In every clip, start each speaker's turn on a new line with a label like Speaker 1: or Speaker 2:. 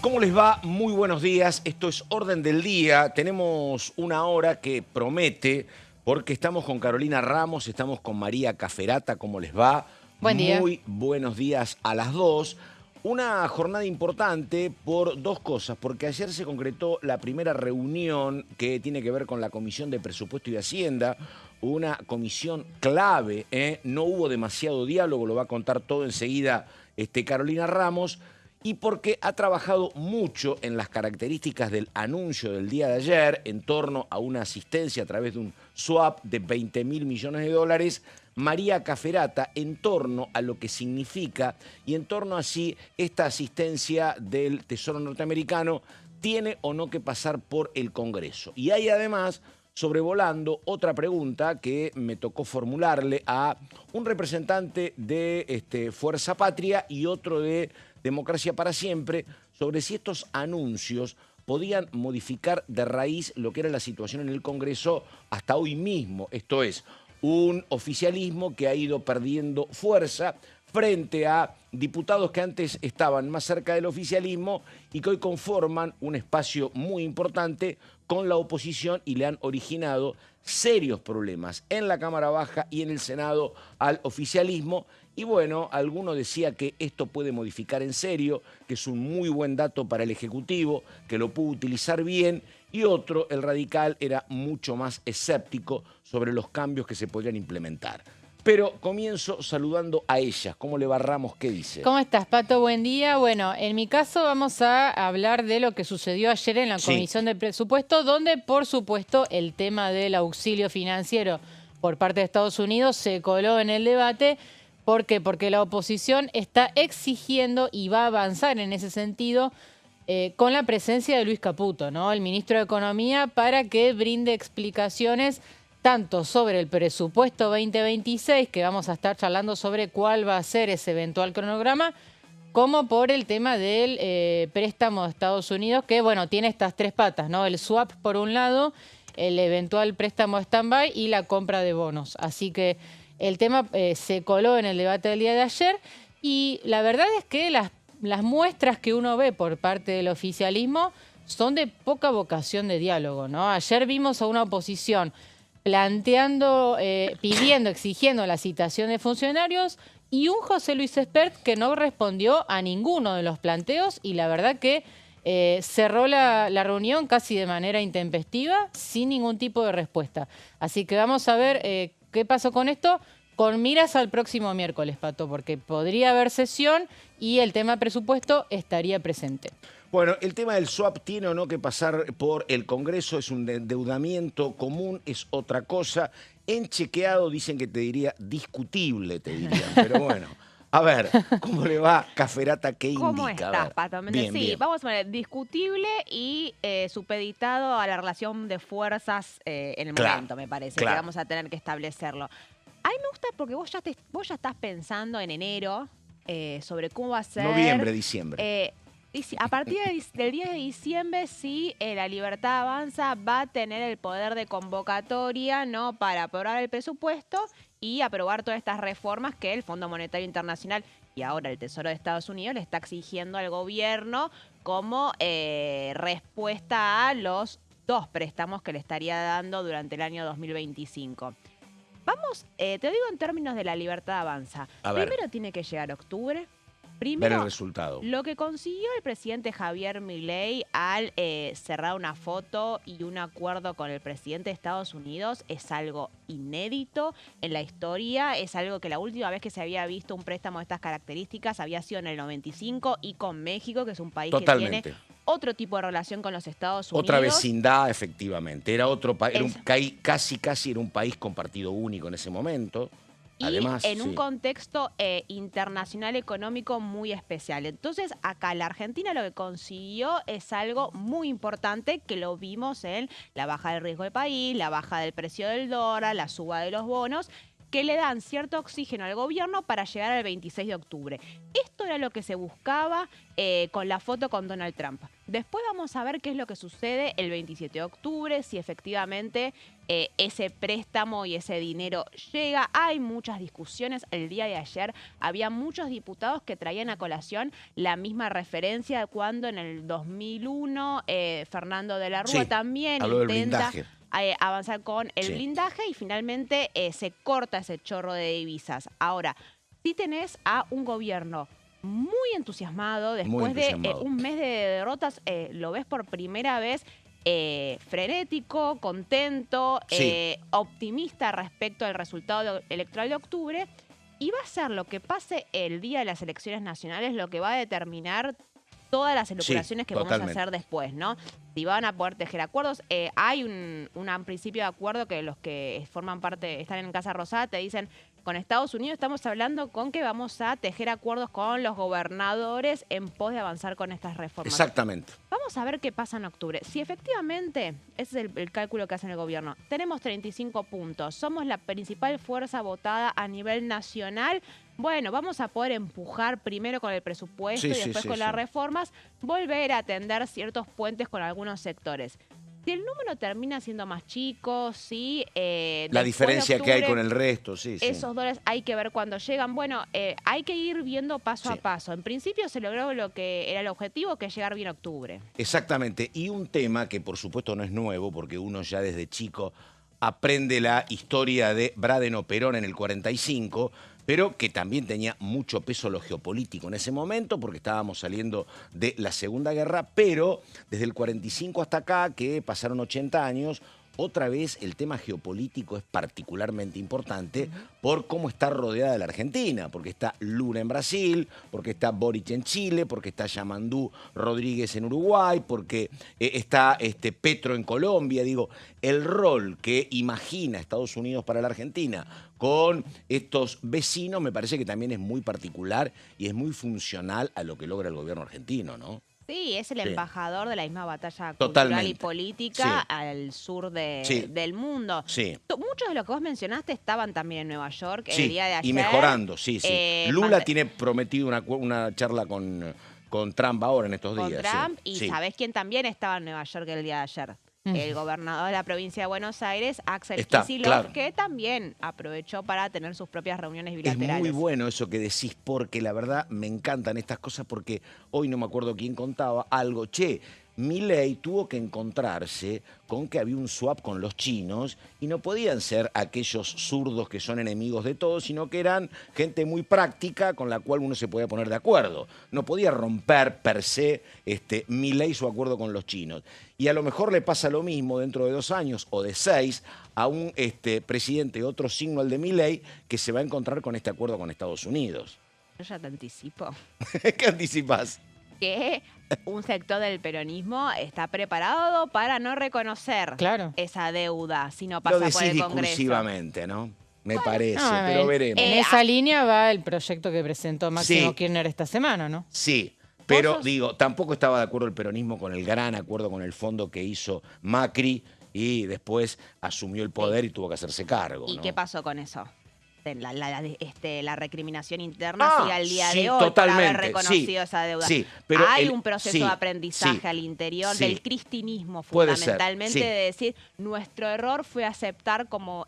Speaker 1: ¿Cómo les va? Muy buenos días. Esto es Orden del Día. Tenemos una hora que promete porque estamos con Carolina Ramos, estamos con María Caferata. ¿Cómo les va?
Speaker 2: Buen día.
Speaker 1: Muy buenos días a las dos. Una jornada importante por dos cosas, porque ayer se concretó la primera reunión que tiene que ver con la Comisión de Presupuesto y Hacienda, una comisión clave, ¿eh? No hubo demasiado diálogo, lo va a contar todo enseguida Carolina Ramos, y porque ha trabajado mucho en las características del anuncio del día de ayer en torno a una asistencia a través de un swap de 20.000 millones de dólares, María Caferata, en torno a lo que significa y en torno a si esta asistencia del Tesoro norteamericano tiene o no que pasar por el Congreso. Y hay además, sobrevolando, otra pregunta que me tocó formularle a un representante de Fuerza Patria y otro de Democracia para Siempre, sobre si estos anuncios podían modificar de raíz lo que era la situación en el Congreso hasta hoy mismo. Esto es, un oficialismo que ha ido perdiendo fuerza frente a diputados que antes estaban más cerca del oficialismo y que hoy conforman un espacio muy importante con la oposición y le han originado serios problemas en la Cámara Baja y en el Senado al oficialismo. Y bueno, alguno decía que esto puede modificar en serio, que es un muy buen dato para el Ejecutivo, que lo pudo utilizar bien, y otro, el radical, era mucho más escéptico sobre los cambios que se podrían implementar. Pero comienzo saludando a ellas. ¿Cómo le va Ramos? ¿Qué dice?
Speaker 2: ¿Cómo estás, Pato? Buen día. Bueno, en mi caso vamos a hablar de lo que sucedió ayer en la Comisión de Presupuesto, donde, por supuesto, el tema del auxilio financiero por parte de Estados Unidos se coló en el debate. ¿Por qué? Porque la oposición está exigiendo y va a avanzar en ese sentido con la presencia de Luis Caputo, ¿no? El ministro de Economía, para que brinde explicaciones tanto sobre el presupuesto 2026, que vamos a estar charlando sobre cuál va a ser ese eventual cronograma, como por el tema del préstamo de Estados Unidos, que bueno, tiene estas tres patas, ¿no? El swap por un lado, el eventual préstamo stand-by y la compra de bonos. Así que el tema se coló en el debate del día de ayer y la verdad es que las muestras que uno ve por parte del oficialismo son de poca vocación de diálogo, ¿no? Ayer vimos a una oposición planteando, pidiendo, exigiendo la citación de funcionarios y un José Luis Espert que no respondió a ninguno de los planteos y la verdad que cerró la reunión casi de manera intempestiva sin ningún tipo de respuesta. Así que vamos a ver qué pasó con esto con miras al próximo miércoles, Pato, porque podría haber sesión y el tema presupuesto estaría presente.
Speaker 1: Bueno, el tema del swap tiene o no que pasar por el Congreso, es un endeudamiento común, es otra cosa. En chequeado dicen que te diría discutible, te dirían, pero bueno. A ver, ¿cómo le va Caferata? ¿Qué indica?
Speaker 3: ¿Cómo estás, Pato?
Speaker 1: Bien,
Speaker 3: Sí,
Speaker 1: bien.
Speaker 3: vamos a ver, discutible y supeditado a la relación de fuerzas en el momento, me parece, que vamos a tener que establecerlo. A mí me gusta porque vos ya estás pensando en enero sobre cómo va a ser.
Speaker 1: Noviembre, diciembre.
Speaker 3: A partir del 10 de diciembre, sí, La Libertad Avanza va a tener el poder de convocatoria, ¿no?, para aprobar el presupuesto y aprobar todas estas reformas que el Fondo Monetario Internacional y ahora el Tesoro de Estados Unidos le está exigiendo al gobierno como respuesta a los dos préstamos que le estaría dando durante el año 2025. Vamos, te lo digo en términos de La Libertad Avanza. Primero tiene que llegar octubre. Primero,
Speaker 1: ver el resultado.
Speaker 3: Lo que consiguió el presidente Javier Milei al cerrar una foto y un acuerdo con el presidente de Estados Unidos es algo inédito en la historia. Es algo que la última vez que se había visto un préstamo de estas características había sido en el 95 y con México, que es un país que tiene otro tipo de relación con los Estados Unidos.
Speaker 1: Otra vecindad, efectivamente. Era otro país, casi era un país compartido único en ese momento.
Speaker 3: Y
Speaker 1: además,
Speaker 3: en un contexto internacional económico muy especial. Entonces, acá la Argentina lo que consiguió es algo muy importante que lo vimos en la baja del riesgo del país, la baja del precio del dólar, la suba de los bonos. que le dan cierto oxígeno al gobierno para llegar al 26 de octubre. Esto era lo que se buscaba con la foto con Donald Trump. Después vamos a ver qué es lo que sucede el 27 de octubre, si efectivamente ese préstamo y ese dinero llega. Hay muchas discusiones. El día de ayer había muchos diputados que traían a colación la misma referencia cuando en el 2001 Fernando de la Rúa también intenta avanzar con el blindaje y finalmente se corta ese chorro de divisas. Ahora, si tenés a un gobierno muy entusiasmado, después de un mes de derrotas, lo ves por primera vez frenético, contento, optimista respecto al resultado electoral de octubre, y va a ser lo que pase el día de las elecciones nacionales lo que va a determinar todas las elucubraciones que vamos a hacer después, ¿no? Si van a poder tejer acuerdos. Hay un principio de acuerdo que los que forman parte, están en Casa Rosada, te dicen, con Estados Unidos estamos hablando con que vamos a tejer acuerdos con los gobernadores en pos de avanzar con estas reformas.
Speaker 1: Exactamente.
Speaker 3: Vamos a ver qué pasa en octubre. Si efectivamente, ese es el cálculo que hace el gobierno, tenemos 35 puntos, somos la principal fuerza votada a nivel nacional, bueno, vamos a poder empujar primero con el presupuesto y después con las reformas, volver a tender ciertos puentes con algunos sectores. Si el número termina siendo más chico,
Speaker 1: la diferencia que hay con el resto,
Speaker 3: esos dólares hay que ver cuándo llegan. Bueno, hay que ir viendo paso a paso. En principio se logró lo que era el objetivo, que es llegar bien a octubre.
Speaker 1: Exactamente. Y un tema que por supuesto no es nuevo, porque uno ya desde chico aprende la historia de Bradeno Perón en el 45, pero que también tenía mucho peso lo geopolítico en ese momento, porque estábamos saliendo de la Segunda Guerra, pero desde el 45 hasta acá, que pasaron 80 años, otra vez el tema geopolítico es particularmente importante por cómo está rodeada la Argentina, porque está Lula en Brasil, porque está Boric en Chile, porque está Yamandú Rodríguez en Uruguay, porque está Petro en Colombia. Digo, el rol que imagina Estados Unidos para la Argentina con estos vecinos me parece que también es muy particular y es muy funcional a lo que logra el gobierno argentino, ¿no?
Speaker 3: Sí, es el embajador de la misma batalla cultural y política al sur del mundo. Muchos de los que vos mencionaste estaban también en Nueva York el día de ayer.
Speaker 1: Y mejorando, Lula tiene prometido una charla con Trump ahora en estos días.
Speaker 3: Con Trump, y ¿sabés quién también estaba en Nueva York el día de ayer? El gobernador de la provincia de Buenos Aires, Axel Kicillof, que también aprovechó para tener sus propias reuniones bilaterales.
Speaker 1: Es muy bueno eso que decís, porque la verdad me encantan estas cosas, porque hoy no me acuerdo quién contaba algo. Milei tuvo que encontrarse con que había un swap con los chinos y no podían ser aquellos zurdos que son enemigos de todos, sino que eran gente muy práctica con la cual uno se podía poner de acuerdo. No podía romper per se Milei su acuerdo con los chinos. Y a lo mejor le pasa lo mismo dentro de 2 años o de 6 a un presidente de otro signo al de Milei que se va a encontrar con este acuerdo con Estados Unidos.
Speaker 3: Yo ya te anticipo.
Speaker 1: ¿Qué anticipás?
Speaker 3: Que un sector del peronismo está preparado para no reconocer esa deuda si no pasa por el Congreso. Lo decís discursivamente,
Speaker 1: ¿no? Me parece, pero veremos.
Speaker 2: En esa línea va el proyecto que presentó Máximo Kirchner esta semana, ¿no?
Speaker 1: Sí, pero digo, tampoco estaba de acuerdo el peronismo con el gran acuerdo con el fondo que hizo Macri y después asumió el poder y tuvo que hacerse cargo.
Speaker 3: ¿Y qué pasó con eso? La recriminación interna sigue al día de hoy por haber reconocido esa deuda.
Speaker 1: Pero
Speaker 3: hay un proceso de aprendizaje al interior del cristinismo, fundamentalmente, de decir, nuestro error fue aceptar como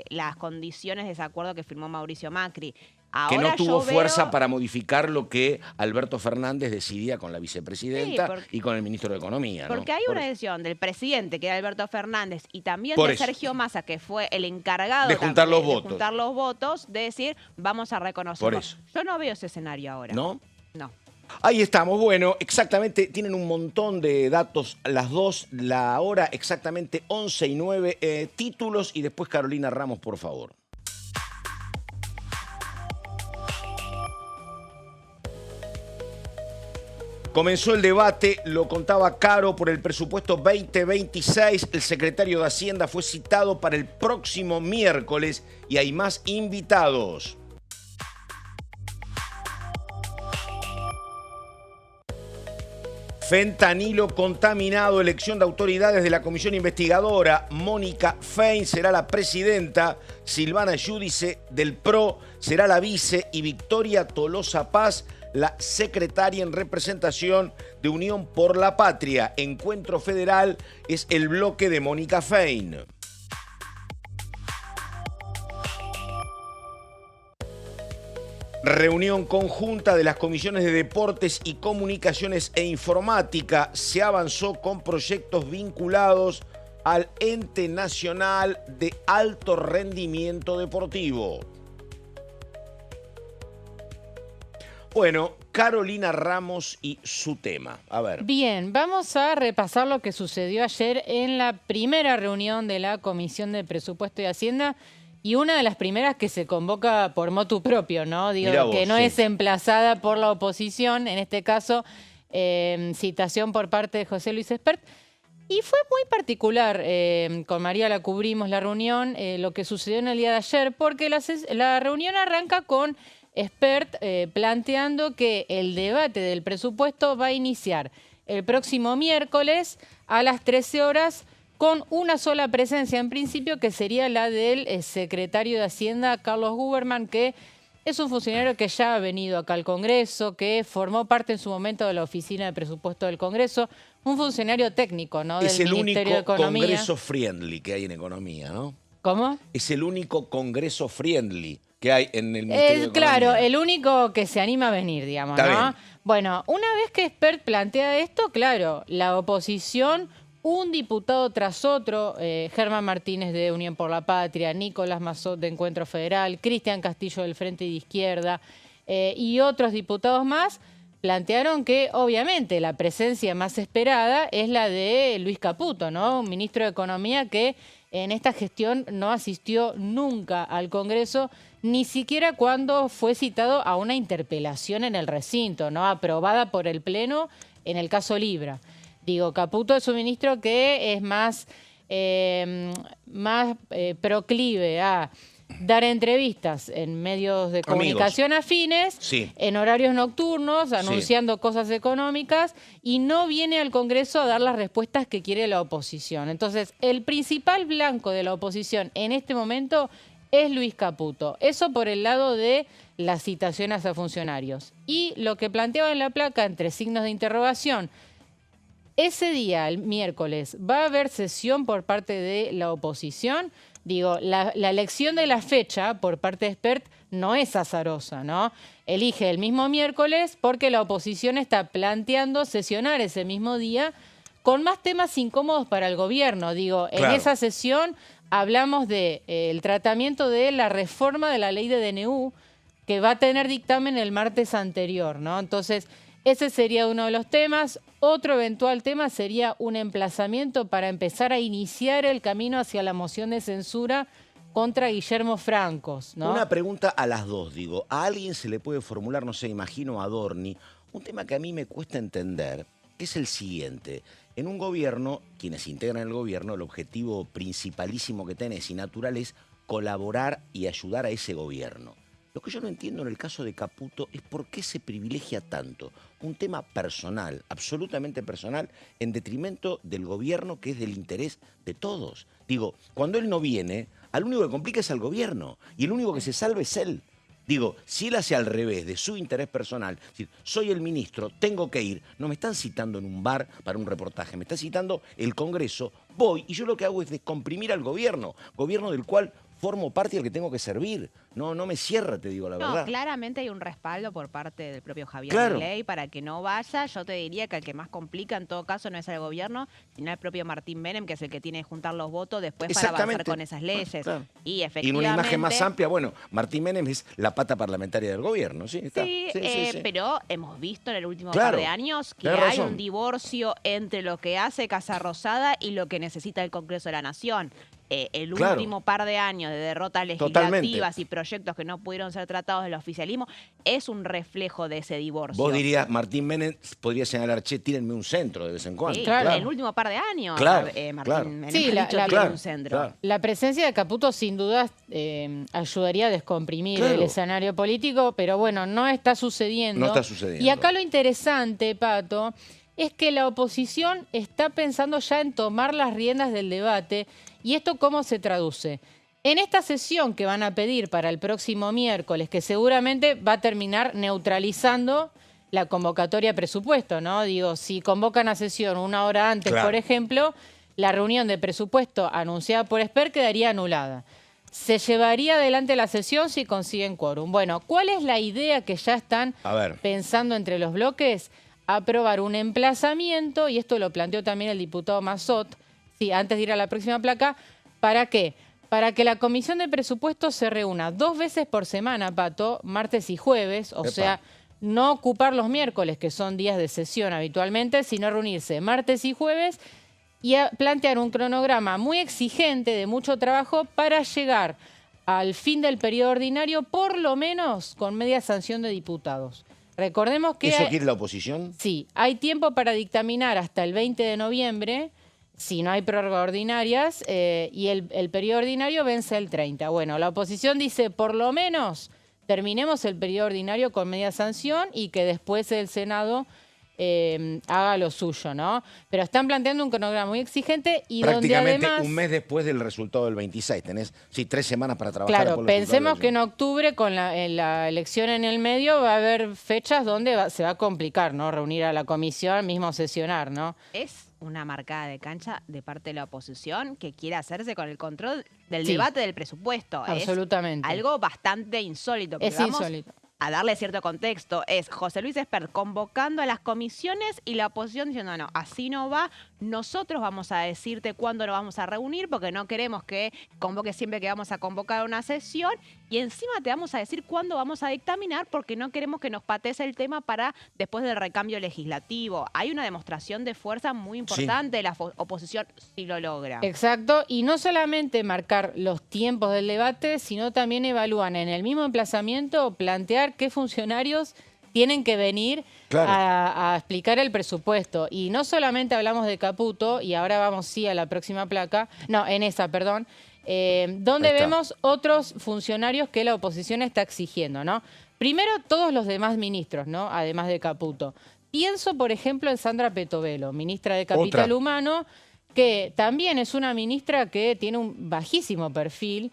Speaker 3: las condiciones de ese acuerdo que firmó Mauricio Macri. Ahora
Speaker 1: que no tuvo fuerza para modificar lo que Alberto Fernández decidía con la vicepresidenta y con el ministro de Economía.
Speaker 3: Porque hay una decisión del presidente, que era Alberto Fernández, y también de Sergio Massa, que fue el encargado
Speaker 1: de juntar los
Speaker 3: votos, de decir, vamos a reconocerlo. Yo no veo ese escenario ahora.
Speaker 1: ¿No?
Speaker 3: No.
Speaker 1: Ahí estamos. Bueno, exactamente, tienen un montón de datos las dos, la hora exactamente 11:09, títulos, y después Carolina Ramos, por favor. Comenzó el debate, lo contaba Caro, por el presupuesto 2026. El secretario de Hacienda fue citado para el próximo miércoles y hay más invitados. Fentanilo contaminado, elección de autoridades de la comisión investigadora. Mónica Fein será la presidenta. Silvana Giudice del PRO será la vice y Victoria Tolosa Paz la secretaria en representación de Unión por la Patria. Encuentro Federal es el bloque de Mónica Fein. Reunión conjunta de las comisiones de Deportes y Comunicaciones e Informática. Se avanzó con proyectos vinculados al Ente Nacional de Alto Rendimiento Deportivo. Bueno, Carolina Ramos y su tema. A ver.
Speaker 2: Bien, vamos a repasar lo que sucedió ayer en la primera reunión de la Comisión de Presupuesto y Hacienda. Y una de las primeras que se convoca por motu propio, ¿no? Digo,
Speaker 1: Mirá vos,
Speaker 2: que no
Speaker 1: sí.
Speaker 2: es emplazada por la oposición, en este caso, citación por parte de José Luis Espert. Y fue muy particular, con María la cubrimos la reunión, lo que sucedió en el día de ayer, porque la reunión arranca con Espert planteando que el debate del presupuesto va a iniciar el próximo miércoles a las 13 horas, con una sola presencia en principio, que sería la del secretario de Hacienda, Carlos Guberman, que es un funcionario que ya ha venido acá al Congreso, que formó parte en su momento de la Oficina de Presupuesto del Congreso, un funcionario técnico, ¿no?
Speaker 1: Es
Speaker 2: del
Speaker 1: el
Speaker 2: Ministerio de
Speaker 1: único
Speaker 2: Economía.
Speaker 1: congreso friendly que hay en economía, ¿no?
Speaker 2: ¿Cómo?
Speaker 1: Es el único congreso friendly que hay en el Ministerio de Economía.
Speaker 2: Claro, el único que se anima a venir, digamos,
Speaker 1: Está
Speaker 2: ¿no?
Speaker 1: bien.
Speaker 2: Bueno, una vez que Espert plantea esto, claro, la oposición, un diputado tras otro, Germán Martínez de Unión por la Patria, Nicolás Mazot de Encuentro Federal, Cristian Castillo del Frente de Izquierda y otros diputados más, plantearon que obviamente la presencia más esperada es la de Luis Caputo, ¿no? Un ministro de Economía que en esta gestión no asistió nunca al Congreso, ni siquiera cuando fue citado a una interpelación en el recinto, ¿no? Aprobada por el Pleno en el caso Libra. Digo, Caputo es un ministro que es más proclive a dar entrevistas en medios de comunicación afines,
Speaker 1: Sí.
Speaker 2: en horarios nocturnos, anunciando cosas económicas, y no viene al Congreso a dar las respuestas que quiere la oposición. Entonces, el principal blanco de la oposición en este momento es Luis Caputo. Eso por el lado de las citaciones a funcionarios. Y lo que planteaba en la placa, entre signos de interrogación, ese día, el miércoles, ¿va a haber sesión por parte de la oposición? Digo, la elección de la fecha por parte de Espert no es azarosa, ¿no? Elige el mismo miércoles porque la oposición está planteando sesionar ese mismo día con más temas incómodos para el gobierno. Digo,
Speaker 1: Claro.
Speaker 2: en esa sesión hablamos de el tratamiento de la reforma de la ley de DNU, que va a tener dictamen el martes anterior, ¿no? Entonces, ese sería uno de los temas. Otro eventual tema sería un emplazamiento para empezar a iniciar el camino hacia la moción de censura contra Guillermo Francos, ¿no?
Speaker 1: Una pregunta a las dos, digo. A alguien se le puede formular, no sé, imagino a Adorni, un tema que a mí me cuesta entender, que es el siguiente. En un gobierno, quienes integran el gobierno, el objetivo principalísimo que tenés y natural es colaborar y ayudar a ese gobierno. Lo que yo no entiendo en el caso de Caputo es por qué se privilegia tanto un tema personal, absolutamente personal, en detrimento del gobierno, que es del interés de todos. Digo, cuando él no viene, al único que complica es al gobierno y el único que se salva es él. Digo, si él hace al revés de su interés personal, es decir, soy el ministro, tengo que ir, no me están citando en un bar para un reportaje, me está citando el Congreso, voy y yo lo que hago es descomprimir al gobierno del cual formo parte y al que tengo que servir. No me cierra, te digo la
Speaker 3: No,
Speaker 1: verdad.
Speaker 3: claramente hay un respaldo por parte del propio Javier
Speaker 1: Claro.
Speaker 3: Milei para que no vaya. Yo te diría que el que más complica en todo caso no es el gobierno, sino el propio Martín Menem, que es el que tiene que juntar los votos después para avanzar
Speaker 1: Exactamente.
Speaker 3: con esas leyes.
Speaker 1: Claro.
Speaker 3: Y
Speaker 1: Y en
Speaker 3: efectivamente...
Speaker 1: una imagen más amplia, bueno, Martín Menem es la pata parlamentaria del gobierno, ¿sí? Está.
Speaker 3: Sí,
Speaker 1: Sí.
Speaker 3: pero hemos visto en el último
Speaker 1: Claro,
Speaker 3: par de años que
Speaker 1: tenés
Speaker 3: hay
Speaker 1: razón.
Speaker 3: un divorcio entre lo que hace Casa Rosada y lo que necesita el Congreso de la Nación. El
Speaker 1: Claro.
Speaker 3: último par de años de derrotas legislativas
Speaker 1: Totalmente.
Speaker 3: y proyectos que no pudieron ser tratados del oficialismo es un reflejo de ese divorcio.
Speaker 1: Vos dirías, Martín Menem podría señalar, che, tírenme un centro de vez en cuando.
Speaker 3: Sí,
Speaker 2: Claro.
Speaker 3: en el último par de años,
Speaker 1: Claro,
Speaker 3: Martín
Speaker 1: claro.
Speaker 3: Menem
Speaker 2: Sí,
Speaker 3: ha
Speaker 2: la-
Speaker 3: dicho
Speaker 2: la-
Speaker 3: que
Speaker 1: Claro,
Speaker 3: un centro.
Speaker 1: claro.
Speaker 2: La presencia de Caputo sin duda ayudaría a descomprimir
Speaker 1: Claro.
Speaker 2: el escenario político, pero bueno, no está sucediendo.
Speaker 1: No está sucediendo.
Speaker 2: Y acá lo interesante, Pato, es que la oposición está pensando ya en tomar las riendas del debate. ¿Y esto cómo se traduce? En esta sesión que van a pedir para el próximo miércoles, que seguramente va a terminar neutralizando la convocatoria presupuesto, ¿no? Digo, si convocan a sesión una hora antes,
Speaker 1: Claro.
Speaker 2: por ejemplo, la reunión de presupuesto anunciada por Esper quedaría anulada. Se llevaría adelante la sesión si consiguen quórum. Bueno, ¿cuál es la idea que ya están pensando entre los bloques? Aprobar un emplazamiento, y esto lo planteó también el diputado Massot, sí, antes de ir a la próxima placa. ¿Para qué? Para que la Comisión de Presupuestos se reúna 2 veces por semana, Pato, martes y jueves, o sea, no ocupar los miércoles, que son días de sesión habitualmente, sino reunirse martes y jueves y plantear un cronograma muy exigente, de mucho trabajo, para llegar al fin del periodo ordinario, por lo menos con media sanción de diputados. Recordemos que...
Speaker 1: ¿Eso quiere la oposición?
Speaker 2: Sí, hay tiempo para dictaminar hasta el 20 de noviembre, si no hay prórrogas ordinarias, y el periodo ordinario vence el 30. Bueno, la oposición dice, por lo menos terminemos el periodo ordinario con media sanción y que después el Senado haga lo suyo, ¿no? Pero están planteando un cronograma muy exigente y donde además...
Speaker 1: un mes después del resultado del 26. Tenés, 3 semanas para trabajar.
Speaker 2: Claro, pensemos que en octubre, con la elección en el medio, va a haber fechas donde se va a complicar, ¿no? Reunir a la comisión, mismo sesionar, ¿no?
Speaker 3: Es una marcada de cancha de parte de la oposición que quiere hacerse con el control del debate del presupuesto.
Speaker 2: Absolutamente.
Speaker 3: Es algo bastante insólito.
Speaker 2: Es insólito.
Speaker 3: A darle cierto contexto, es José Luis Esper convocando a las comisiones y la oposición diciendo, no, así no va, nosotros vamos a decirte cuándo nos vamos a reunir porque no queremos que convoques siempre que vamos a convocar una sesión y encima te vamos a decir cuándo vamos a dictaminar porque no queremos que nos patees el tema para después del recambio legislativo. Hay una demostración de fuerza muy importante de la oposición si lo logra.
Speaker 2: Exacto, y no solamente marcar los tiempos del debate, sino también evalúan en el mismo emplazamiento plantear qué funcionarios tienen que venir a explicar el presupuesto. Y no solamente hablamos de Caputo, y ahora vamos a la próxima placa, donde vemos otros funcionarios que la oposición está exigiendo, ¿no? Primero, todos los demás ministros, ¿no? Además de Caputo. Pienso, por ejemplo, en Sandra Petovelo, ministra de Capital Humano, que también es una ministra que tiene un bajísimo perfil,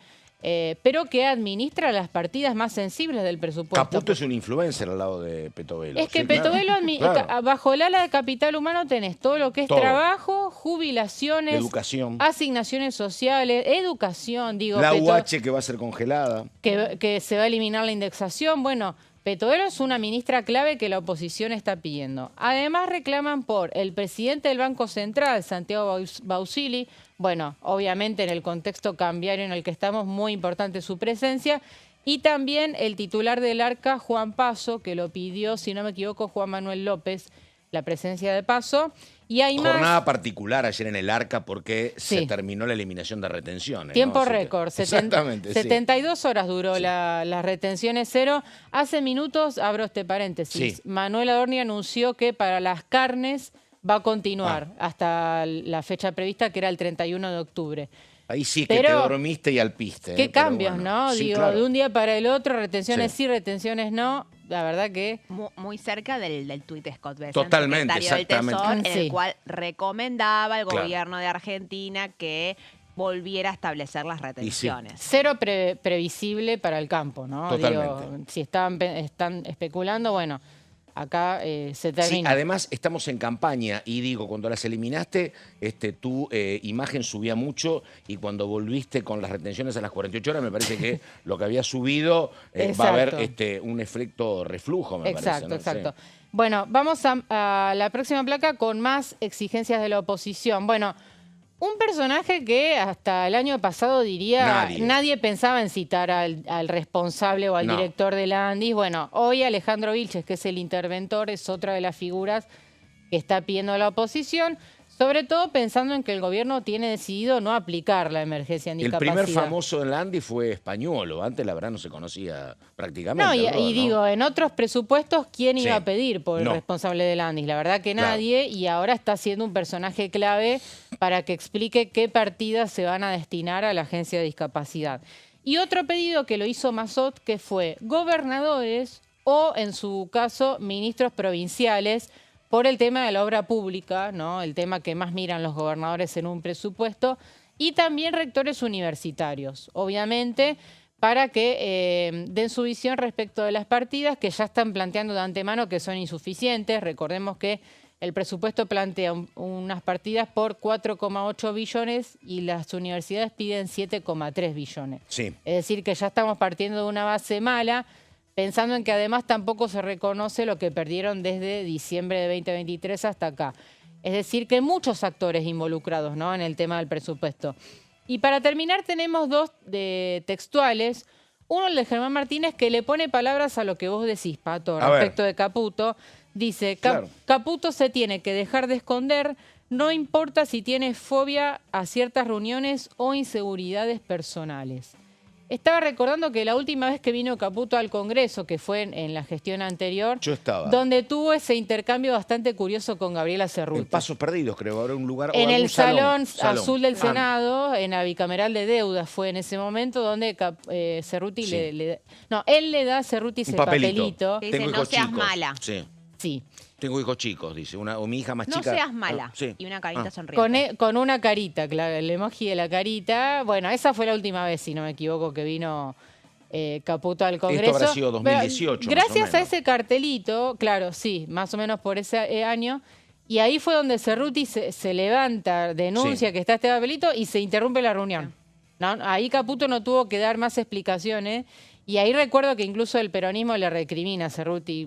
Speaker 2: pero que administra las partidas más sensibles del presupuesto.
Speaker 1: Caputo es un influencer al lado de Petovelo.
Speaker 2: Es que Petovelo, bajo el ala de Capital Humano tenés todo lo que es trabajo, jubilaciones,
Speaker 1: educación,
Speaker 2: asignaciones sociales, educación, digo.
Speaker 1: La UH que va a ser congelada.
Speaker 2: Que se va a eliminar la indexación. Bueno, Petovelo es una ministra clave que la oposición está pidiendo. Además reclaman por el presidente del Banco Central, Santiago Bausili. Bueno, obviamente en el contexto cambiario en el que estamos, muy importante su presencia. Y también el titular del ARCA, Juan Paso, que lo pidió, si no me equivoco, Juan Manuel López, la presencia de Paso. Y hay
Speaker 1: jornada particular ayer en el ARCA porque se terminó la eliminación de retenciones.
Speaker 2: Tiempo récord. Exactamente. 72 horas duró las retenciones cero. Hace minutos, abro este paréntesis, Manuel Adorni anunció que para las carnes va a continuar hasta la fecha prevista, que era el 31 de octubre.
Speaker 1: Ahí sí que te dormiste y alpiste.
Speaker 2: Qué cambios, ¿no? Digo, de un día para el otro, retenciones sí, retenciones no. La verdad que...
Speaker 3: Muy cerca del tuit de Scott Bessent,
Speaker 1: totalmente,
Speaker 3: secretario del Tesoro, en el cual recomendaba al gobierno de Argentina que volviera a establecer las retenciones.
Speaker 2: Cero previsible para el campo, ¿no?
Speaker 1: Totalmente.
Speaker 2: Digo, si están especulando, bueno, acá se termina.
Speaker 1: Sí, además estamos en campaña y digo, cuando las eliminaste, tu imagen subía mucho y cuando volviste con las retenciones a las 48 horas, me parece que lo que había subido va a haber un efecto reflujo, me parece.
Speaker 2: Exacto. Bueno, vamos a la próxima placa con más exigencias de la oposición. Bueno, un personaje que hasta el año pasado diría nadie pensaba en citar al responsable o al director de la Andis. Bueno, hoy Alejandro Vilches, que es el interventor, es otra de las figuras que está pidiendo a la oposición, sobre todo pensando en que el gobierno tiene decidido no aplicar la emergencia en discapacidad.
Speaker 1: El primer famoso en la Andis fue Españolo. Antes, la verdad, no se conocía prácticamente.
Speaker 2: No, digo, en otros presupuestos, ¿quién iba a pedir por el responsable de la Andis? La verdad que nadie, y ahora está siendo un personaje clave para que explique qué partidas se van a destinar a la agencia de discapacidad. Y otro pedido que lo hizo Massot, que fue gobernadores o, en su caso, ministros provinciales, por el tema de la obra pública, ¿no? El tema que más miran los gobernadores en un presupuesto, y también rectores universitarios, obviamente, para que den su visión respecto de las partidas que ya están planteando de antemano que son insuficientes. Recordemos que el presupuesto plantea unas partidas por 4,8 billones y las universidades piden 7,3 billones.
Speaker 1: Sí.
Speaker 2: Es decir, que ya estamos partiendo de una base mala, pensando en que además tampoco se reconoce lo que perdieron desde diciembre de 2023 hasta acá. Es decir, que hay muchos actores involucrados, ¿no?, en el tema del presupuesto. Y para terminar tenemos dos textuales. Uno, el de Germán Martínez, que le pone palabras a lo que vos decís, Pato, respecto de Caputo. Dice,
Speaker 1: Claro.
Speaker 2: Caputo se tiene que dejar de esconder, no importa si tiene fobia a ciertas reuniones o inseguridades personales. Estaba recordando que la última vez que vino Caputo al Congreso, que fue en la gestión anterior,
Speaker 1: Yo estaba.
Speaker 2: donde tuvo ese intercambio bastante curioso con Gabriela Cerruti.
Speaker 1: En Pasos Perdidos, creo, ahora un lugar...
Speaker 2: En
Speaker 1: o
Speaker 2: el
Speaker 1: algún
Speaker 2: salón azul del
Speaker 1: Ah,
Speaker 2: Senado, en la bicameral de deudas, fue en ese momento donde Cerruti
Speaker 1: Sí.
Speaker 2: él le da a Cerruti ese
Speaker 1: un papelito.
Speaker 2: papelito.
Speaker 3: Que dice,
Speaker 1: Tengo
Speaker 3: no
Speaker 1: hijos
Speaker 3: seas
Speaker 1: chicos.
Speaker 3: mala.
Speaker 1: Sí.
Speaker 2: Sí.
Speaker 1: Tengo hijos chicos, dice. O mi hija más
Speaker 3: No
Speaker 1: chica.
Speaker 3: seas mala.
Speaker 1: Sí.
Speaker 3: Y una carita
Speaker 1: Ah.
Speaker 3: sonriente.
Speaker 2: Con una carita, claro, el emoji de la carita. Bueno, esa fue la última vez, si no me equivoco, que vino Caputo al Congreso.
Speaker 1: Esto habrá sido 2018,
Speaker 2: Pero gracias
Speaker 1: más o
Speaker 2: a
Speaker 1: menos.
Speaker 2: ese cartelito, claro, sí, más o menos por ese año, y ahí fue donde Cerruti se levanta, denuncia
Speaker 1: Sí.
Speaker 2: que está este papelito y se interrumpe la reunión. ¿No? Ahí Caputo no tuvo que dar más explicaciones. Y ahí recuerdo que incluso el peronismo le recrimina a Cerruti.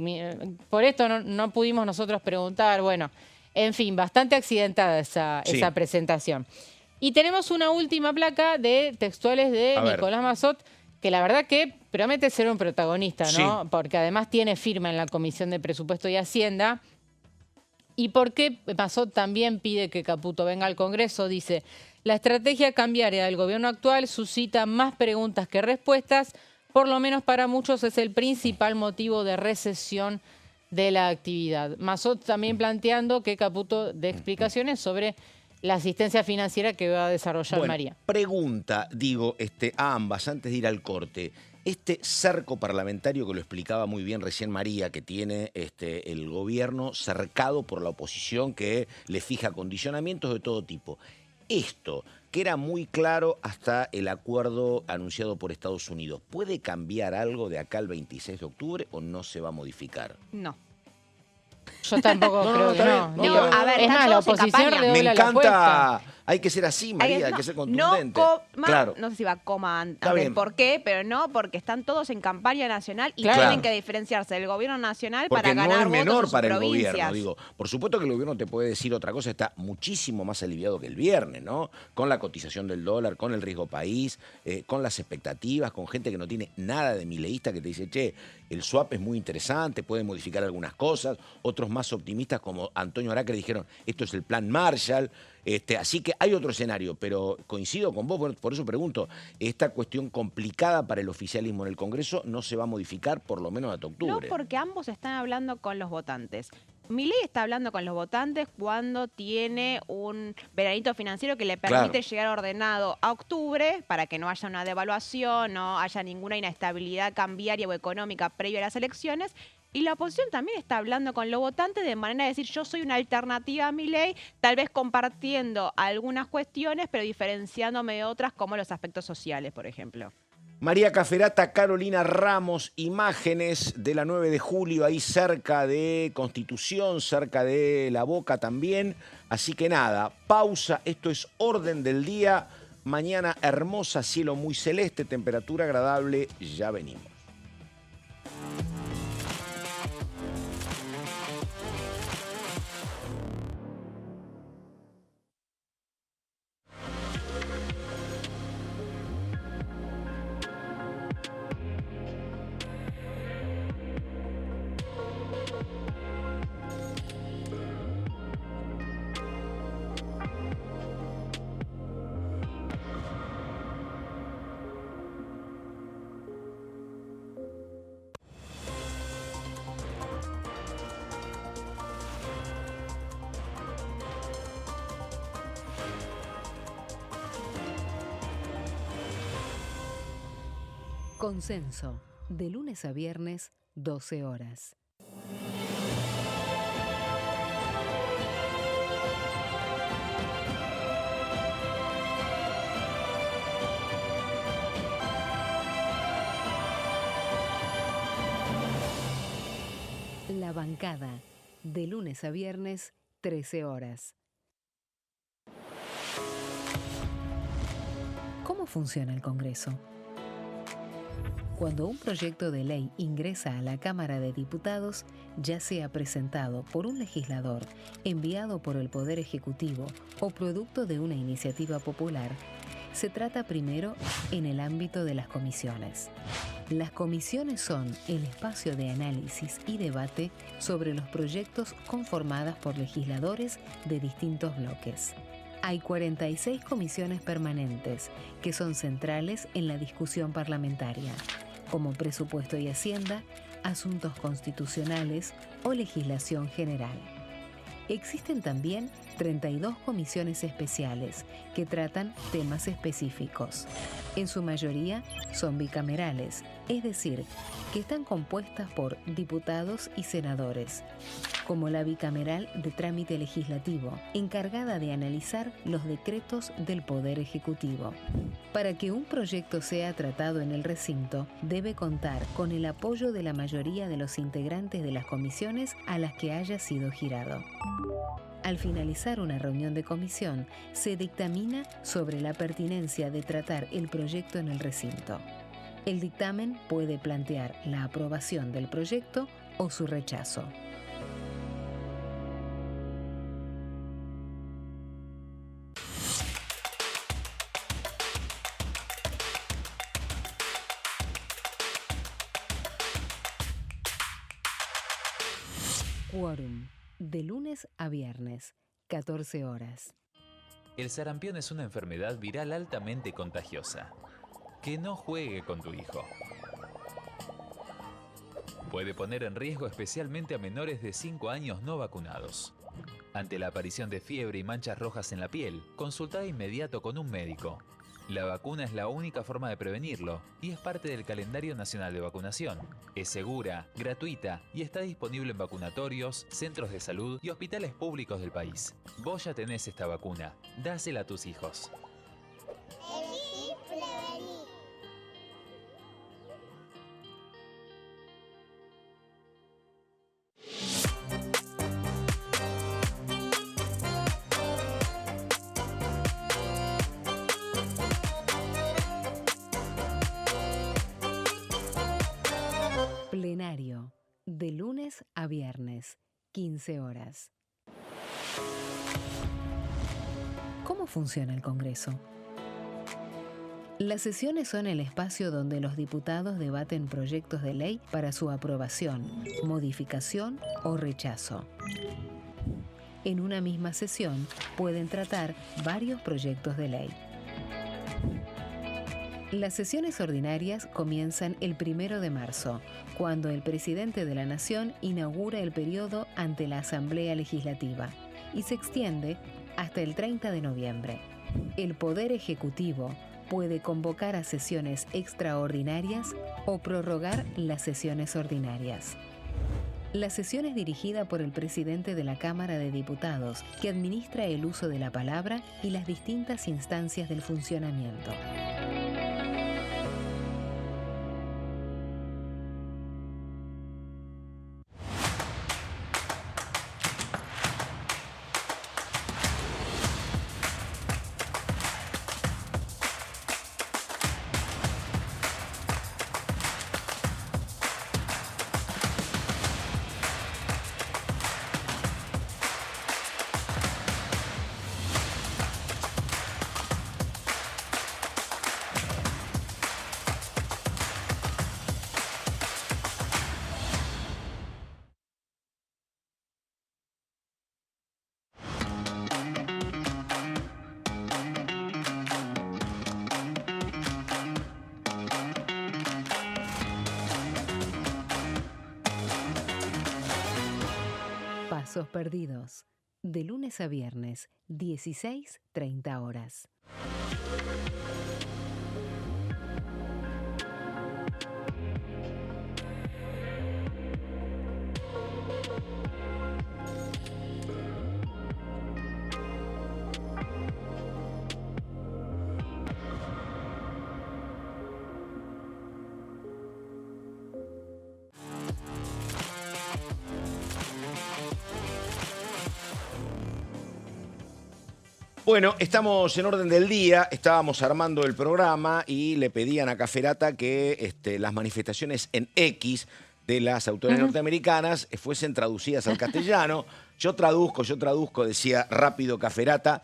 Speaker 2: Por esto no pudimos nosotros preguntar. Bueno, en fin, bastante accidentada esa presentación. Y tenemos una última placa de textuales de
Speaker 1: A ver.
Speaker 2: Nicolás Massot, que la verdad que promete ser un protagonista, ¿no?
Speaker 1: Sí.
Speaker 2: Porque además tiene firma en la Comisión de Presupuesto y Hacienda. ¿Y por qué Massot también pide que Caputo venga al Congreso? Dice, la estrategia cambiaria del gobierno actual suscita más preguntas que respuestas. Por lo menos para muchos es el principal motivo de recesión de la actividad. Massot también planteando que Caputo dé explicaciones sobre la asistencia financiera que va a desarrollar María.
Speaker 1: Pregunta, digo, a ambas, antes de ir al corte. Este cerco parlamentario que lo explicaba muy bien recién María, que tiene el gobierno cercado por la oposición que le fija condicionamientos de todo tipo. Esto, que era muy claro hasta el acuerdo anunciado por Estados Unidos, ¿puede cambiar algo de acá al 26 de octubre o no se va a modificar?
Speaker 3: No.
Speaker 2: Yo tampoco creo que
Speaker 1: está
Speaker 2: no.
Speaker 1: bien.
Speaker 2: Digo,
Speaker 3: a ver,
Speaker 2: es
Speaker 3: están
Speaker 2: más, la
Speaker 3: todos en
Speaker 2: oposición
Speaker 3: campaña.
Speaker 1: Me
Speaker 2: redobla la apuesta.
Speaker 1: encanta, hay que ser así, María, hay que ser contundente. Claro.
Speaker 3: No sé si va coma
Speaker 1: Está
Speaker 3: antes
Speaker 1: bien.
Speaker 3: por qué, pero no, porque están todos en campaña nacional y
Speaker 2: Claro.
Speaker 3: tienen que diferenciarse del gobierno nacional
Speaker 1: Porque
Speaker 3: para ganar
Speaker 1: no es
Speaker 3: votos en
Speaker 1: menor
Speaker 3: sus
Speaker 1: para el
Speaker 3: provincias.
Speaker 1: gobierno, digo. Por supuesto que el gobierno te puede decir otra cosa, está muchísimo más aliviado que el viernes, ¿no? Con la cotización del dólar, con el riesgo país, con las expectativas, con gente que no tiene nada de mileísta que te dice, che, el swap es muy interesante, puede modificar algunas cosas. Otros más optimistas como Antonio Aracre dijeron, esto es el plan Marshall. Así que hay otro escenario, pero coincido con vos, bueno, por eso pregunto, esta cuestión complicada para el oficialismo en el Congreso no se va a modificar por lo menos hasta octubre.
Speaker 3: No, porque ambos están hablando con los votantes. Milei está hablando con los votantes cuando tiene un veranito financiero que le permite llegar ordenado a octubre para que no haya una devaluación, no haya ninguna inestabilidad cambiaria o económica previa a las elecciones. Y la oposición también está hablando con los votantes de manera de decir yo soy una alternativa a Milei, tal vez compartiendo algunas cuestiones, pero diferenciándome de otras como los aspectos sociales, por ejemplo.
Speaker 1: María Caferata, Carolina Ramos, imágenes de la 9 de julio, ahí cerca de Constitución, cerca de La Boca también. Así que nada, pausa, esto es orden del día. Mañana hermosa, cielo muy celeste, temperatura agradable, ya venimos.
Speaker 4: Consenso, de lunes a viernes, 12 horas. La Bancada, de lunes a viernes, 13 horas. ¿Cómo funciona el Congreso? Cuando un proyecto de ley ingresa a la Cámara de Diputados, ya sea presentado por un legislador, enviado por el Poder Ejecutivo o producto de una iniciativa popular, se trata primero en el ámbito de las comisiones. Las comisiones son el espacio de análisis y debate sobre los proyectos conformadas por legisladores de distintos bloques. Hay 46 comisiones permanentes que son centrales en la discusión parlamentaria, como Presupuesto y Hacienda, Asuntos Constitucionales o Legislación General. Existen también 32 comisiones especiales que tratan temas específicos. En su mayoría son bicamerales, es decir, que están compuestas por diputados y senadores, como la bicameral de trámite legislativo, encargada de analizar los decretos del Poder Ejecutivo. Para que un proyecto sea tratado en el recinto, debe contar con el apoyo de la mayoría de los integrantes de las comisiones a las que haya sido girado. Al finalizar una reunión de comisión, se dictamina sobre la pertinencia de tratar el proyecto en el recinto. El dictamen puede plantear la aprobación del proyecto o su rechazo. Quórum, de lunes a viernes, 14 horas.
Speaker 5: El sarampión es una enfermedad viral altamente contagiosa. Que no juegue con tu hijo. Puede poner en riesgo especialmente a menores de 5 años no vacunados. Ante la aparición de fiebre y manchas rojas en la piel, consulta de inmediato con un médico. La vacuna es la única forma de prevenirlo y es parte del calendario nacional de vacunación. Es segura, gratuita y está disponible en vacunatorios, centros de salud y hospitales públicos del país. Vos ya tenés esta vacuna, dásela a tus hijos.
Speaker 4: Plenario, de lunes a viernes, 15 horas. ¿Cómo funciona el Congreso? Las sesiones son el espacio donde los diputados debaten proyectos de ley para su aprobación, modificación o rechazo. En una misma sesión pueden tratar varios proyectos de ley. Las sesiones ordinarias comienzan el 1 de marzo, cuando el presidente de la Nación inaugura el periodo ante la Asamblea Legislativa y se extiende hasta el 30 de noviembre. El Poder Ejecutivo puede convocar a sesiones extraordinarias o prorrogar las sesiones ordinarias. La sesión es dirigida por el presidente de la Cámara de Diputados, que administra el uso de la palabra y las distintas instancias del funcionamiento. Pasos perdidos, de lunes a viernes, 16:30 horas.
Speaker 1: Bueno, estamos en orden del día, estábamos armando el programa y le pedían a Caferata que las manifestaciones en X de las autoridades norteamericanas fuesen traducidas al castellano. Yo traduzco, decía rápido Caferata.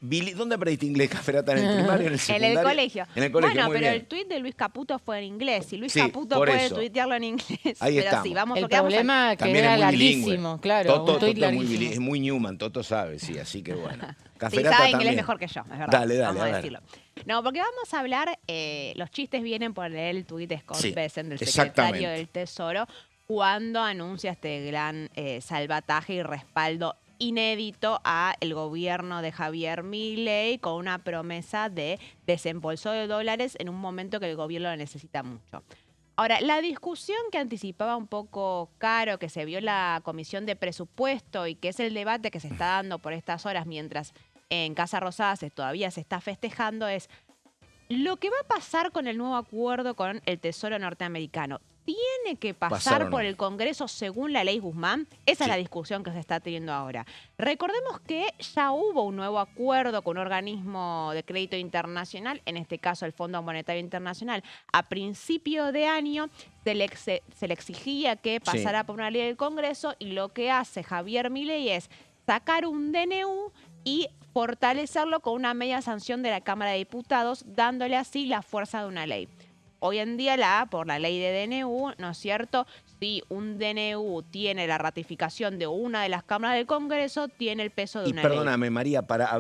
Speaker 1: ¿Dónde aprendiste inglés, Caferata? ¿En el primario, en el secundario?
Speaker 3: En el colegio.
Speaker 1: En el colegio,
Speaker 3: bueno,
Speaker 1: muy
Speaker 3: pero
Speaker 1: bien.
Speaker 3: el tuit de Luis Caputo fue en inglés. Y Luis
Speaker 1: Sí,
Speaker 3: Caputo
Speaker 1: por
Speaker 3: puede
Speaker 1: eso.
Speaker 3: tuitearlo en inglés.
Speaker 1: Ahí
Speaker 3: pero
Speaker 1: estamos.
Speaker 3: sí, vamos,
Speaker 2: El
Speaker 3: porque vamos a...
Speaker 2: problema que
Speaker 1: También
Speaker 2: era
Speaker 1: es muy bilingüe.
Speaker 2: larguísimo, claro,
Speaker 1: Toto,
Speaker 2: un tuit
Speaker 1: Toto
Speaker 2: larguísimo.
Speaker 1: es muy Newman, Toto sabe, sí, así que bueno.
Speaker 3: Sí,
Speaker 1: Caferata
Speaker 3: sabe
Speaker 1: también.
Speaker 3: inglés mejor que yo, es verdad.
Speaker 1: Dale,
Speaker 3: vamos
Speaker 1: a
Speaker 3: a
Speaker 1: ver.
Speaker 3: decirlo. No, porque vamos a hablar, los chistes vienen por el tuit de Scott
Speaker 1: Sí,
Speaker 3: Bessent, del
Speaker 1: exactamente.
Speaker 3: secretario del Tesoro, cuando anuncia este gran salvataje y respaldo inédito a el gobierno de Javier Milei con una promesa de desembolso de dólares en un momento que el gobierno lo necesita mucho. Ahora, la discusión que anticipaba un poco Caro, que se vio en la Comisión de Presupuesto y que es el debate que se está dando por estas horas mientras en Casa Rosada todavía se está festejando, es lo que va a pasar con el nuevo acuerdo con el Tesoro norteamericano. ¿Tiene que pasar
Speaker 1: o no?
Speaker 3: por el Congreso según la ley Guzmán? Esa es
Speaker 1: Sí.
Speaker 3: la discusión que se está teniendo ahora. Recordemos que ya hubo un nuevo acuerdo con un organismo de crédito internacional, en este caso el Fondo Monetario Internacional. A principio de año se le exigía que pasara por una ley del Congreso y lo que hace Javier Milei es sacar un DNU y fortalecerlo con una media sanción de la Cámara de Diputados, dándole así la fuerza de una ley. Hoy en día, por la ley de DNU, ¿no es cierto? Si un DNU tiene la ratificación de una de las cámaras del Congreso, tiene el peso de
Speaker 1: Y
Speaker 3: una ley.
Speaker 1: perdóname, María, para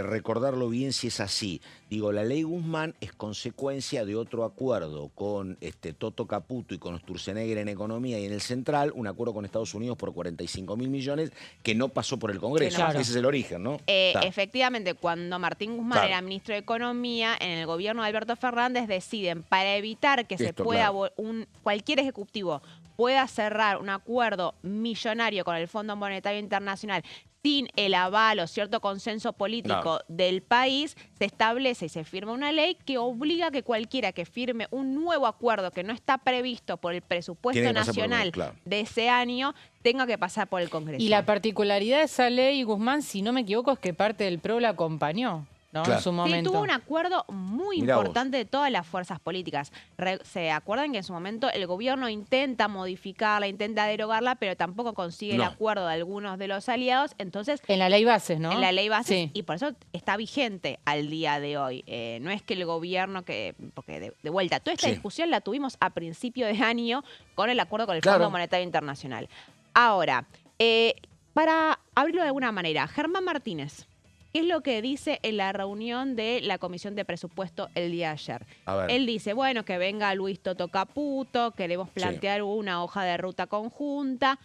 Speaker 1: recordarlo bien si es así. Digo, la ley Guzmán es consecuencia de otro acuerdo con Toto Caputo y con Sturzenegger en Economía y en el Central, un acuerdo con Estados Unidos por 45.000 millones que no pasó por el Congreso.
Speaker 2: Claro.
Speaker 1: Ese es el origen, ¿no? Está.
Speaker 3: Efectivamente, cuando Martín Guzmán
Speaker 1: Claro.
Speaker 3: era ministro de Economía, en el gobierno de Alberto Fernández deciden, para evitar que se
Speaker 1: Esto,
Speaker 3: pueda
Speaker 1: claro.
Speaker 3: cualquier ejecutivo pueda cerrar un acuerdo millonario con el Fondo Monetario Internacional sin el aval o cierto consenso político
Speaker 1: Claro.
Speaker 3: del país, se establece y se firma una ley que obliga a que cualquiera que firme un nuevo acuerdo que no está previsto por el presupuesto
Speaker 1: Tiene que pasar por el
Speaker 3: nacional
Speaker 1: Congreso, claro.
Speaker 3: de ese año tenga que pasar por el Congreso.
Speaker 2: Y la particularidad de esa ley, Guzmán, si no me equivoco, es que parte del PRO la acompañó, ¿no?
Speaker 1: Claro.
Speaker 2: En su
Speaker 3: Sí,
Speaker 2: momento.
Speaker 3: tuvo un acuerdo muy
Speaker 1: Mirá
Speaker 3: importante de todas las fuerzas políticas. Se acuerdan que en su momento el gobierno intenta modificarla, intenta derogarla, pero tampoco consigue el
Speaker 1: No.
Speaker 3: acuerdo de algunos de los aliados. Entonces,
Speaker 2: En la ley bases, ¿no?
Speaker 3: en la ley base,
Speaker 2: Sí.
Speaker 3: y por eso está vigente al día de hoy. No es que el gobierno, porque de vuelta, toda esta
Speaker 1: Sí.
Speaker 3: discusión la tuvimos a principio de año con el acuerdo con el
Speaker 1: Claro.
Speaker 3: Fondo Monetario Internacional. Ahora, para abrirlo de alguna manera, Germán Martínez, ¿qué es lo que dice en la reunión de la Comisión de Presupuesto el día de ayer?
Speaker 1: A ver.
Speaker 3: Él dice, bueno, que venga Luis Toto Caputo, queremos plantear una hoja de ruta conjunta,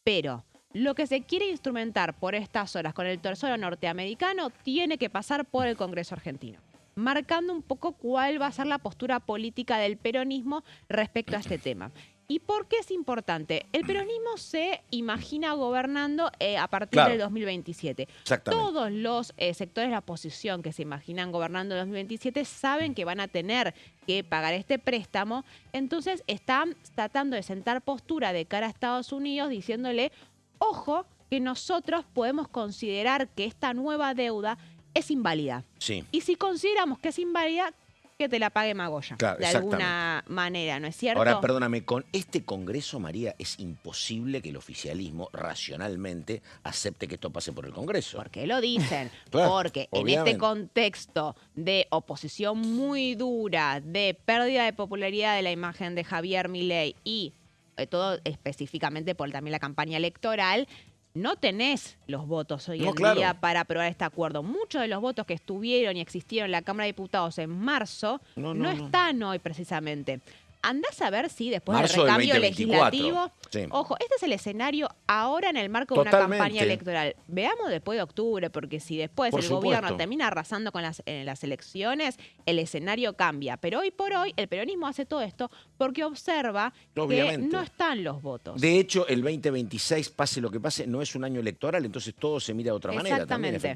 Speaker 3: pero lo que se quiere instrumentar por estas horas con el Tesoro norteamericano tiene que pasar por el Congreso argentino, marcando un poco cuál va a ser la postura política del peronismo respecto a este tema. ¿Y por qué es importante? El peronismo se imagina gobernando a partir
Speaker 1: Claro.
Speaker 3: del 2027.
Speaker 1: Exactamente.
Speaker 3: Todos los sectores de la oposición que se imaginan gobernando en 2027 saben que van a tener que pagar este préstamo, entonces están tratando de sentar postura de cara a Estados Unidos diciéndole, ojo, que nosotros podemos considerar que esta nueva deuda es inválida.
Speaker 1: Sí.
Speaker 3: Y si consideramos que es inválida, que te la pague Magoya,
Speaker 1: Claro,
Speaker 3: de alguna manera, ¿no es cierto?
Speaker 1: Ahora, perdóname, con este Congreso, María, es imposible que el oficialismo racionalmente acepte que esto pase por el Congreso.
Speaker 3: ¿Por qué lo dicen?
Speaker 1: Claro,
Speaker 3: Porque en
Speaker 1: obviamente.
Speaker 3: este contexto de oposición muy dura, de pérdida de popularidad de la imagen de Javier Milei y todo específicamente por también la campaña electoral, no tenés los votos hoy en
Speaker 1: claro.
Speaker 3: día para aprobar este acuerdo. Muchos de los votos que estuvieron y existieron en la Cámara de Diputados en marzo no están hoy precisamente. Andás a ver si después
Speaker 1: Marzo
Speaker 3: del
Speaker 1: del
Speaker 3: recambio
Speaker 1: 2024.
Speaker 3: legislativo...
Speaker 1: Sí.
Speaker 3: Ojo, este es el escenario ahora en el marco de una
Speaker 1: Totalmente.
Speaker 3: campaña electoral. Veamos después de octubre, porque si después
Speaker 1: Por
Speaker 3: el
Speaker 1: supuesto.
Speaker 3: gobierno termina arrasando con en las elecciones, el escenario cambia. Pero hoy por hoy el peronismo hace todo esto porque observa
Speaker 1: Obviamente.
Speaker 3: que no están los votos.
Speaker 1: De hecho, el 2026, pase lo que pase, no es un año electoral, entonces todo se mira de otra manera también,
Speaker 3: Exactamente.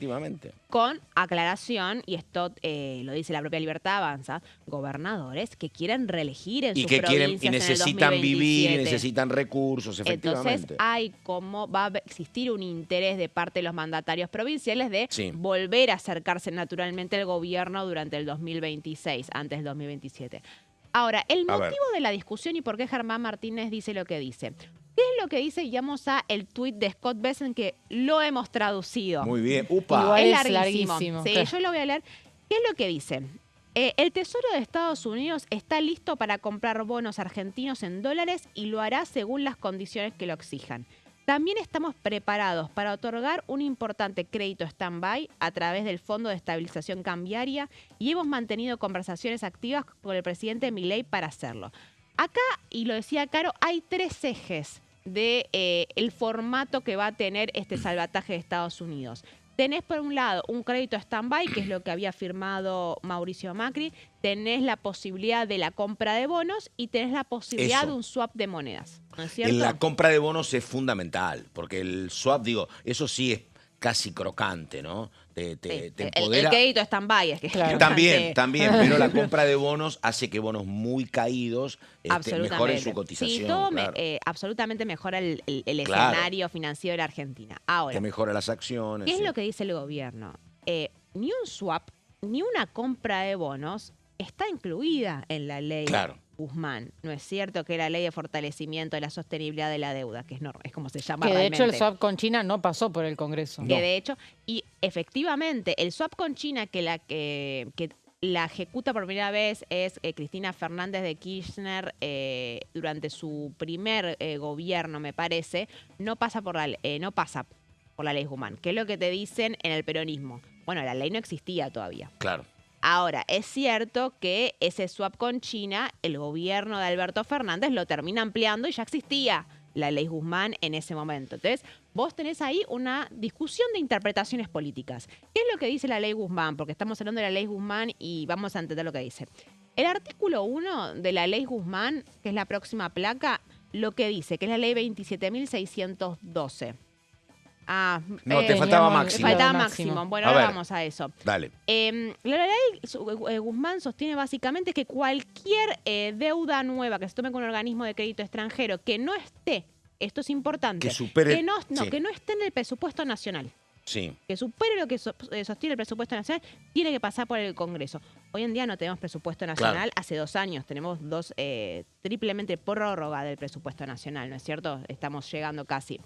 Speaker 1: efectivamente.
Speaker 3: Con aclaración, y esto lo dice la propia Libertad Avanza, gobernadores que quieren reelegir en
Speaker 1: Y
Speaker 3: sus
Speaker 1: que quieren y
Speaker 3: provincias en el
Speaker 1: necesitan vivir, y
Speaker 3: 2027.
Speaker 1: necesitan recursos. recursos, efectivamente.
Speaker 3: Entonces va a existir un interés de parte de los mandatarios provinciales de
Speaker 1: Sí.
Speaker 3: volver a acercarse naturalmente al gobierno durante el 2026, antes del 2027. Ahora, el
Speaker 1: A
Speaker 3: motivo
Speaker 1: ver.
Speaker 3: de la discusión y por qué Germán Martínez dice lo que dice. ¿Qué es lo que dice? Y vamos a el tuit de Scott Bessent, que lo hemos traducido.
Speaker 1: Muy bien. ¡Upa!
Speaker 2: Igual
Speaker 3: Es
Speaker 2: es
Speaker 3: larguísimo.
Speaker 2: larguísimo,
Speaker 3: Sí,
Speaker 2: claro.
Speaker 3: yo lo voy a leer. ¿Qué es lo que dice? El Tesoro de Estados Unidos está listo para comprar bonos argentinos en dólares y lo hará según las condiciones que lo exijan. También estamos preparados para otorgar un importante crédito stand-by a través del Fondo de Estabilización Cambiaria y hemos mantenido conversaciones activas con el presidente Milei para hacerlo. Acá, y lo decía Caro, hay 3 ejes de el formato que va a tener este salvataje de Estados Unidos. Tenés por un lado un crédito stand-by, que es lo que había firmado Mauricio Macri, tenés la posibilidad de la compra de bonos y tenés la posibilidad
Speaker 1: Eso.
Speaker 3: de un swap de monedas, ¿no es cierto?
Speaker 1: En la compra de bonos es fundamental, porque el swap, digo, eso sí es casi crocante, ¿no? Te
Speaker 3: El
Speaker 1: empodera.
Speaker 3: crédito stand-by es que
Speaker 2: Claro.
Speaker 1: También, pero la compra de bonos hace que bonos muy caídos mejoren su cotización.
Speaker 3: Sí, todo
Speaker 1: claro.
Speaker 3: absolutamente mejora el
Speaker 1: Claro.
Speaker 3: escenario financiero de la Argentina. Ahora,
Speaker 1: Que mejora las acciones.
Speaker 3: ¿qué es
Speaker 1: sí.
Speaker 3: lo que dice el gobierno? Ni un swap, ni una compra de bonos está incluida en la ley
Speaker 1: Claro.
Speaker 3: Guzmán. No es cierto que la ley de fortalecimiento de la sostenibilidad de la deuda, que es como se llama
Speaker 2: Que de
Speaker 3: realmente.
Speaker 2: hecho el swap con China no pasó por el Congreso.
Speaker 3: Que de hecho, y efectivamente, el swap con China que la ejecuta por primera vez es Cristina Fernández de Kirchner durante su primer gobierno, me parece, no pasa por la ley Guzmán. ¿Qué es lo que te dicen en el peronismo? Bueno, la ley no existía todavía.
Speaker 1: Claro.
Speaker 3: Ahora, es cierto que ese swap con China, el gobierno de Alberto Fernández lo termina ampliando y ya existía la ley Guzmán en ese momento. Entonces, vos tenés ahí una discusión de interpretaciones políticas. ¿Qué es lo que dice la ley Guzmán? Porque estamos hablando de la ley Guzmán y vamos a entender lo que dice. El artículo 1 de la ley Guzmán, que es la próxima placa, lo que dice, que es la ley 27.612.
Speaker 1: No, te faltaba máximo.
Speaker 3: Faltaba
Speaker 2: Máximo.
Speaker 3: máximo. Bueno,
Speaker 1: A
Speaker 3: ahora
Speaker 1: ver.
Speaker 3: vamos a eso.
Speaker 1: Dale.
Speaker 3: La ley Guzmán sostiene básicamente que cualquier deuda nueva que se tome con un organismo de crédito extranjero que no esté, esto es importante,
Speaker 1: Que supere-
Speaker 3: que no
Speaker 1: sí.
Speaker 3: esté en el presupuesto nacional,
Speaker 1: Sí.
Speaker 3: que supere lo que sostiene el presupuesto nacional, tiene que pasar por el Congreso. Hoy en día no tenemos presupuesto nacional, hace 2 años tenemos triplemente prórroga del presupuesto nacional, ¿no es cierto? Estamos llegando casi.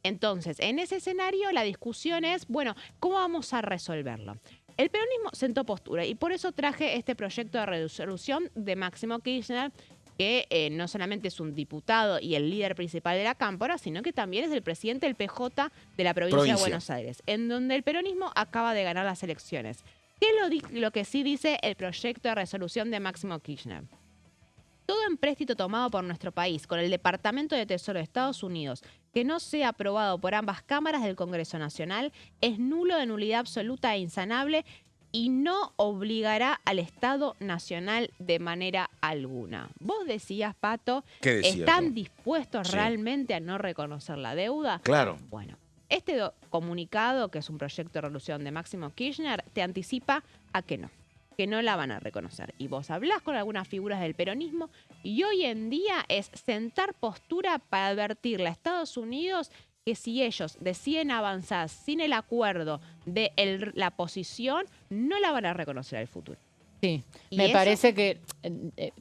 Speaker 3: Entonces, en ese escenario la discusión es, bueno, ¿cómo vamos a resolverlo? El peronismo sentó postura y por eso traje este proyecto de resolución de Máximo Kirchner, que no solamente es un diputado y el líder principal de la Cámpora, sino que también es el presidente del PJ de la provincia de Buenos Aires, en donde el peronismo acaba de ganar las elecciones. ¿Qué es lo que sí dice el proyecto de resolución de Máximo Kirchner? Todo empréstito tomado por nuestro país con el Departamento de Tesoro de Estados Unidos que no sea aprobado por ambas cámaras del Congreso Nacional es nulo de nulidad absoluta e insanable y no obligará al Estado Nacional de manera alguna. Vos decías, Pato,
Speaker 1: ¿Qué decía
Speaker 3: ¿están
Speaker 1: yo?
Speaker 3: dispuestos
Speaker 1: Sí.
Speaker 3: realmente a no reconocer la deuda?
Speaker 1: Claro.
Speaker 3: Bueno, este comunicado, que es un proyecto de resolución de Máximo Kirchner, te anticipa a que no la van a reconocer. Y vos hablás con algunas figuras del peronismo y hoy en día es sentar postura para advertirle a Estados Unidos que si ellos deciden avanzar sin el acuerdo de la posición, no la van a reconocer al futuro.
Speaker 2: Sí,
Speaker 3: ¿Y
Speaker 2: me
Speaker 3: eso?
Speaker 2: parece que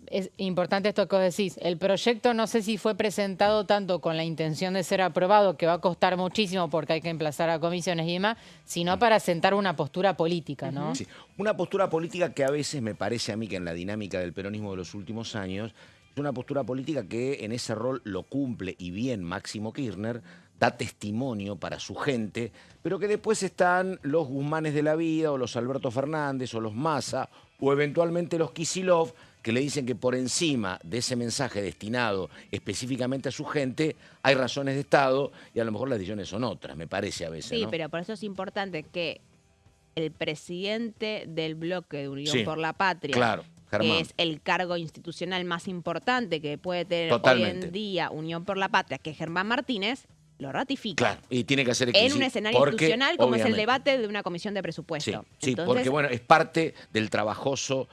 Speaker 2: es importante esto que vos decís. El proyecto no sé si fue presentado tanto con la intención de ser aprobado, que va a costar muchísimo porque hay que emplazar a comisiones y demás, sino para sentar una postura política, ¿no?
Speaker 1: Sí. Una postura política que a veces me parece a mí que en la dinámica del peronismo de los últimos años es una postura política que en ese rol lo cumple y bien Máximo Kirchner, da testimonio para su gente, pero que después están los Guzmanes de la vida o los Alberto Fernández o los Massa o eventualmente los Kicillof, que le dicen que por encima de ese mensaje destinado específicamente a su gente hay razones de Estado y a lo mejor las decisiones son otras, me parece a veces.
Speaker 3: Sí,
Speaker 1: ¿no?
Speaker 3: pero por eso es importante que el presidente del bloque de Unión
Speaker 1: Sí,
Speaker 3: por la Patria,
Speaker 1: claro, Germán.
Speaker 3: que es el cargo institucional más importante que puede tener hoy
Speaker 1: Totalmente.
Speaker 3: en día Unión por la Patria, que es Germán Martínez, lo ratifica.
Speaker 1: Claro, y tiene que hacer
Speaker 3: En
Speaker 1: exquisito,
Speaker 3: un escenario
Speaker 1: porque,
Speaker 3: institucional como es el
Speaker 1: obviamente,
Speaker 3: debate de una comisión de presupuesto.
Speaker 1: Sí,
Speaker 3: Entonces,
Speaker 1: porque bueno, es parte del trabajoso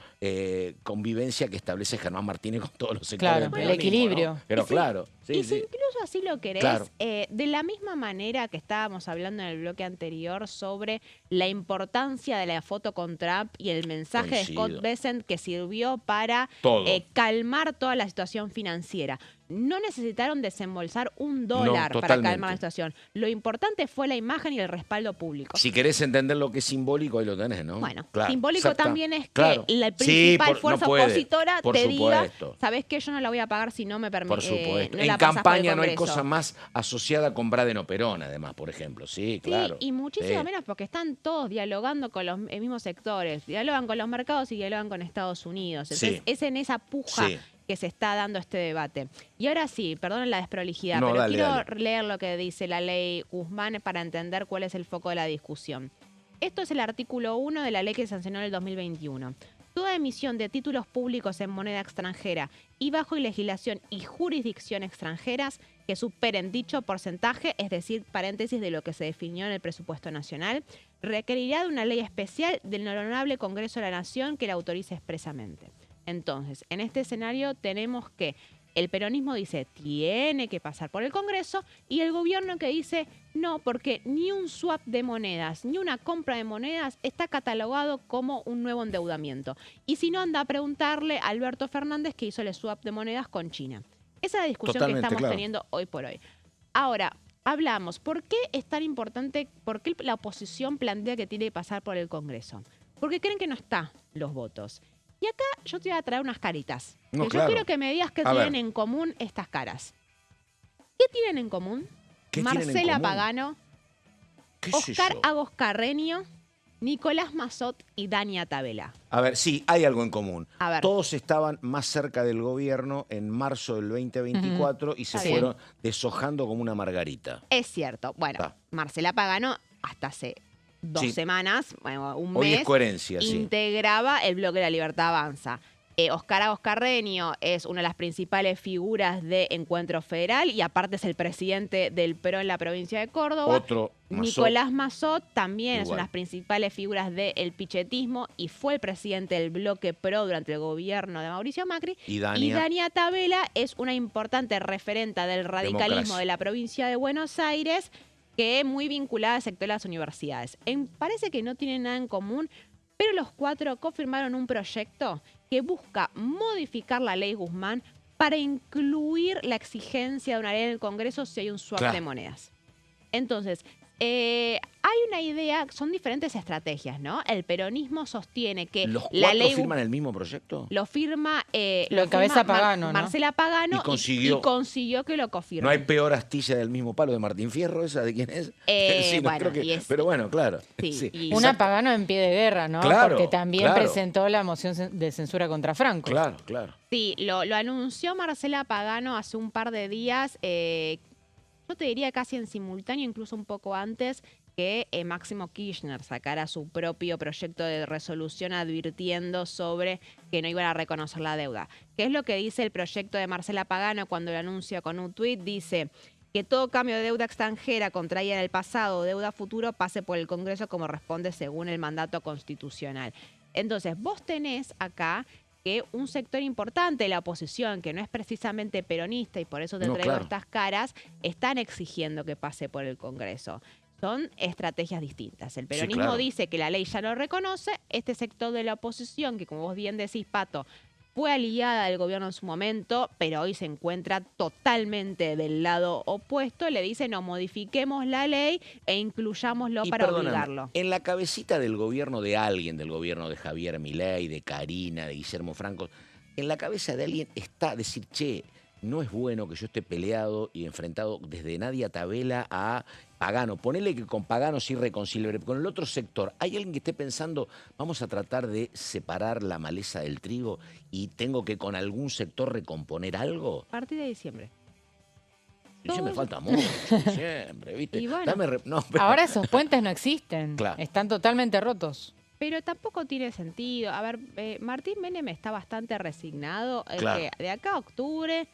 Speaker 1: convivencia que establece Germán Martínez con todos los sectores
Speaker 2: Claro,
Speaker 1: del
Speaker 2: el
Speaker 1: peronismo,
Speaker 2: equilibrio.
Speaker 1: ¿no? Pero
Speaker 3: y si
Speaker 1: claro, sí,
Speaker 3: y si
Speaker 1: sí.
Speaker 3: incluso así lo querés,
Speaker 1: Claro.
Speaker 3: de la misma manera que estábamos hablando en el bloque anterior sobre la importancia de la foto con Trump y el mensaje
Speaker 1: Coincido.
Speaker 3: de Scott Bessent que sirvió para
Speaker 1: Todo.
Speaker 3: calmar toda la situación financiera. No necesitaron desembolsar $1 para
Speaker 1: totalmente.
Speaker 3: calmar la situación. Lo importante fue la imagen y el respaldo público.
Speaker 1: Si querés entender lo que es simbólico, ahí lo tenés, ¿no?
Speaker 3: Bueno,
Speaker 1: Claro,
Speaker 3: simbólico
Speaker 1: exacta.
Speaker 3: también es que
Speaker 1: Claro.
Speaker 3: la
Speaker 1: Sí,
Speaker 3: principal
Speaker 1: no
Speaker 3: fuerza
Speaker 1: puede,
Speaker 3: opositora
Speaker 1: por
Speaker 3: te diga,
Speaker 1: supuesto.
Speaker 3: ¿sabés qué? Yo no la voy a pagar si no me permite.
Speaker 1: Por supuesto.
Speaker 3: No
Speaker 1: En
Speaker 3: la pasás por el
Speaker 1: campaña no hay
Speaker 3: Congreso.
Speaker 1: cosa más asociada con Braden o Perón, además, por ejemplo. Sí, claro.
Speaker 3: Sí, y muchísimo
Speaker 1: Sí.
Speaker 3: menos porque están todos dialogando con los mismos sectores. Dialogan con los mercados y dialogan con Estados Unidos. Entonces,
Speaker 1: Sí.
Speaker 3: es en esa puja
Speaker 1: Sí.
Speaker 3: que se está dando este debate. Y ahora sí, perdonen la desprolijidad,
Speaker 1: No,
Speaker 3: pero
Speaker 1: dale,
Speaker 3: quiero
Speaker 1: dale.
Speaker 3: leer lo que dice la ley Guzmán para entender cuál es el foco de la discusión. Esto es el artículo 1 de la ley que se sancionó en el 2021. Toda emisión de títulos públicos en moneda extranjera y bajo legislación y jurisdicción extranjeras que superen dicho porcentaje, es decir, paréntesis de lo que se definió en el presupuesto nacional, requerirá de una ley especial del Honorable Congreso de la Nación que la autorice expresamente. Entonces, en este escenario tenemos que el peronismo dice tiene que pasar por el Congreso y el gobierno que dice no, porque ni un swap de monedas ni una compra de monedas está catalogado como un nuevo endeudamiento. Y si no, anda a preguntarle a Alberto Fernández que hizo el swap de monedas con China. Esa es la discusión
Speaker 1: Totalmente,
Speaker 3: que estamos
Speaker 1: claro.
Speaker 3: teniendo hoy por hoy. Ahora, hablamos, ¿por qué es tan importante, por qué la oposición plantea que tiene que pasar por el Congreso? Porque creen que no está los votos. Y acá yo te voy a traer unas caritas.
Speaker 1: No,
Speaker 3: Que
Speaker 1: claro.
Speaker 3: Yo quiero que me digas qué
Speaker 1: A
Speaker 3: tienen
Speaker 1: ver.
Speaker 3: en común estas caras. ¿Qué tienen en común?
Speaker 1: ¿Qué tienen en
Speaker 3: Marcela
Speaker 1: común?
Speaker 3: Pagano,
Speaker 1: ¿Qué sé
Speaker 3: Oscar
Speaker 1: yo?
Speaker 3: Agos Carreño, Nicolás Massot y Dania Tabela.
Speaker 1: A ver, sí, hay algo en común.
Speaker 3: A ver.
Speaker 1: Todos estaban más cerca del gobierno en marzo del 2024 y se
Speaker 3: Está bien.
Speaker 1: fueron deshojando como una margarita.
Speaker 3: Es cierto. Bueno,
Speaker 1: Está.
Speaker 3: Marcela Pagano hasta hace 2
Speaker 1: Sí.
Speaker 3: semanas, bueno, un
Speaker 1: Hoy
Speaker 3: mes,
Speaker 1: es coherencia, sí.
Speaker 3: integraba el bloque de la Libertad Avanza. Oscar Agos Carreño es una de las principales figuras de Encuentro Federal y aparte es el presidente del PRO en la provincia de Córdoba.
Speaker 1: Otro Massot.
Speaker 3: Nicolás Massot también es una
Speaker 1: Igual.
Speaker 3: de las principales figuras del pichetismo y fue el presidente del bloque PRO durante el gobierno de Mauricio Macri.
Speaker 1: Y Dania.
Speaker 3: Tabela es una importante referenta del radicalismo
Speaker 1: Democracia.
Speaker 3: de la provincia de Buenos Aires, que es muy vinculada al sector de las universidades. Parece que no tienen nada en común, pero los 4 confirmaron un proyecto que busca modificar la ley Guzmán para incluir la exigencia de una ley en el Congreso si hay un swap
Speaker 1: Claro.
Speaker 3: de monedas. Entonces, hay una idea, son diferentes estrategias, ¿no? El peronismo sostiene que
Speaker 1: ¿Los
Speaker 3: la
Speaker 1: 4
Speaker 3: ley
Speaker 1: firman el mismo proyecto?
Speaker 3: lo firma,
Speaker 2: Lo encabeza Pagano, ¿no?
Speaker 3: Marcela Pagano
Speaker 1: Y consiguió-
Speaker 3: que lo confirme.
Speaker 1: ¿No hay peor astilla del mismo palo de Martín Fierro, esa de quién es? Sí, no,
Speaker 3: bueno,
Speaker 1: creo que-
Speaker 3: y es-
Speaker 1: pero bueno, claro.
Speaker 3: Sí, y-
Speaker 2: Una Pagano en pie de guerra, ¿no?
Speaker 1: Claro,
Speaker 2: Porque también
Speaker 1: claro.
Speaker 2: presentó la moción de censura contra Franco.
Speaker 1: Claro, claro.
Speaker 3: Sí, lo anunció Marcela Pagano hace un par de días, yo te diría casi en simultáneo, incluso un poco antes que Máximo Kirchner sacara su propio proyecto de resolución advirtiendo sobre que no iban a reconocer la deuda. ¿Qué es lo que dice el proyecto de Marcela Pagano cuando lo anuncia con un tuit? Dice que todo cambio de deuda extranjera contraída en el pasado o deuda futuro pase por el Congreso como responde según el mandato constitucional. Entonces, vos tenés acá que un sector importante de la oposición, que no es precisamente peronista y por eso te
Speaker 1: No,
Speaker 3: traigo
Speaker 1: claro.
Speaker 3: estas caras, están exigiendo que pase por el Congreso. Son estrategias distintas. El peronismo
Speaker 1: claro.
Speaker 3: dice que la ley ya lo reconoce. Este sector de la oposición, que como vos bien decís, Pato, fue aliada del gobierno en su momento, pero hoy se encuentra totalmente del lado opuesto, le dice no, modifiquemos la ley e incluyámoslo
Speaker 1: Y
Speaker 3: para
Speaker 1: perdóname,
Speaker 3: obligarlo.
Speaker 1: en la cabecita del gobierno de alguien, del gobierno de Javier Milei, de Karina, de Guillermo Franco, en la cabeza de alguien está decir, che, no es bueno que yo esté peleado y enfrentado desde Nadia Tabela a Pagano. Ponele que con Pagano sí reconciliable, pero con el otro sector, ¿hay alguien que esté pensando, vamos a tratar de separar la maleza del trigo y tengo que con algún sector recomponer algo?
Speaker 3: A partir de diciembre.
Speaker 1: Sí, me falta mucho, siempre, ¿viste?
Speaker 3: Y bueno.
Speaker 1: No, pero-
Speaker 2: Ahora esos puentes no existen.
Speaker 1: Claro.
Speaker 2: Están totalmente rotos.
Speaker 3: Pero tampoco tiene sentido. A ver, Martín Menem está bastante resignado.
Speaker 1: Claro.
Speaker 3: Que de acá a octubre,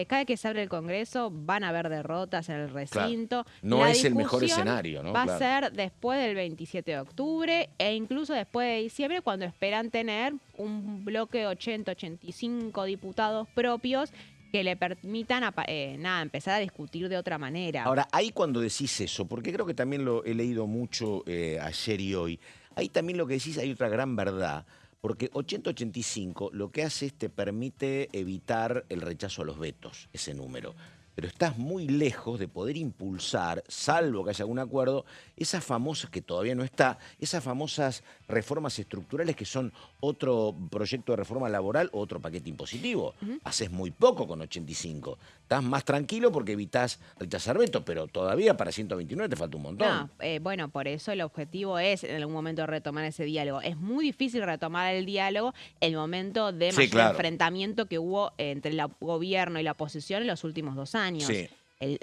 Speaker 3: cada que se abre el Congreso, van a haber derrotas en el recinto.
Speaker 1: No
Speaker 3: La
Speaker 1: es el mejor
Speaker 3: discusión
Speaker 1: escenario, ¿no?
Speaker 3: Va
Speaker 1: Claro.
Speaker 3: a ser después del 27 de octubre e incluso después de diciembre, cuando esperan tener un bloque de 80, 85 diputados propios que le permitan empezar a discutir de otra manera.
Speaker 1: Ahora, ahí cuando decís eso, porque creo que también lo he leído mucho ayer y hoy, ahí también lo que decís hay otra gran verdad, porque 80-85 lo que hace es te permite evitar el rechazo a los vetos, ese número. Pero estás muy lejos de poder impulsar, salvo que haya algún acuerdo, esas famosas, que todavía no está, esas famosas reformas estructurales que son otro proyecto de reforma laboral o otro paquete impositivo. Haces muy poco con 85. Estás más tranquilo porque evitás rechazar vetos, pero todavía para 129 te falta un montón.
Speaker 3: No, bueno, por eso el objetivo es en algún momento retomar ese diálogo. Es muy difícil retomar el diálogo en el momento de mayor enfrentamiento que hubo entre el gobierno y la oposición en los últimos 2 años.
Speaker 1: Sí.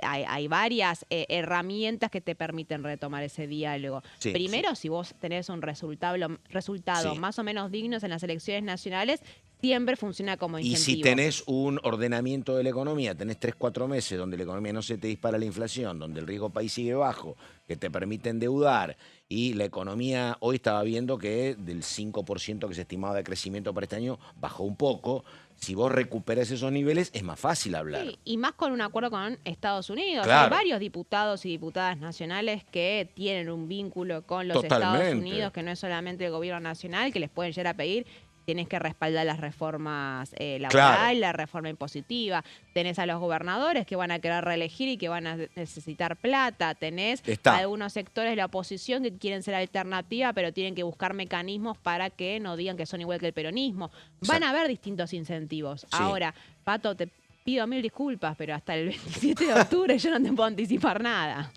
Speaker 3: Hay varias herramientas que te permiten retomar ese diálogo.
Speaker 1: Sí,
Speaker 3: Primero, si vos tenés un resultado más o menos dignos en las elecciones nacionales, siempre funciona como incentivo.
Speaker 1: Y si tenés un ordenamiento de la economía, tenés 3-4 meses donde la economía no se te dispara la inflación, donde el riesgo país sigue bajo, que te permite endeudar, y la economía, hoy estaba viendo que del 5% que se estimaba de crecimiento para este año, bajó un poco. Si vos recuperás esos niveles, es más fácil hablar.
Speaker 3: Sí, y más con un acuerdo con Estados Unidos.
Speaker 1: Claro.
Speaker 3: Hay varios diputados y diputadas nacionales que tienen un vínculo con los Estados Unidos, que no es solamente el gobierno nacional, que les pueden llegar a pedir. Tienes que respaldar las reformas laborales, la reforma impositiva. Tenés a los gobernadores que van a querer reelegir y que van a necesitar plata. Tenés algunos sectores de la oposición que quieren ser alternativa, pero tienen que buscar mecanismos para que no digan que son igual que el peronismo. Van a haber distintos incentivos. Ahora, Pato, te pido 1000 disculpas, pero hasta el 27 de octubre yo no te puedo anticipar nada.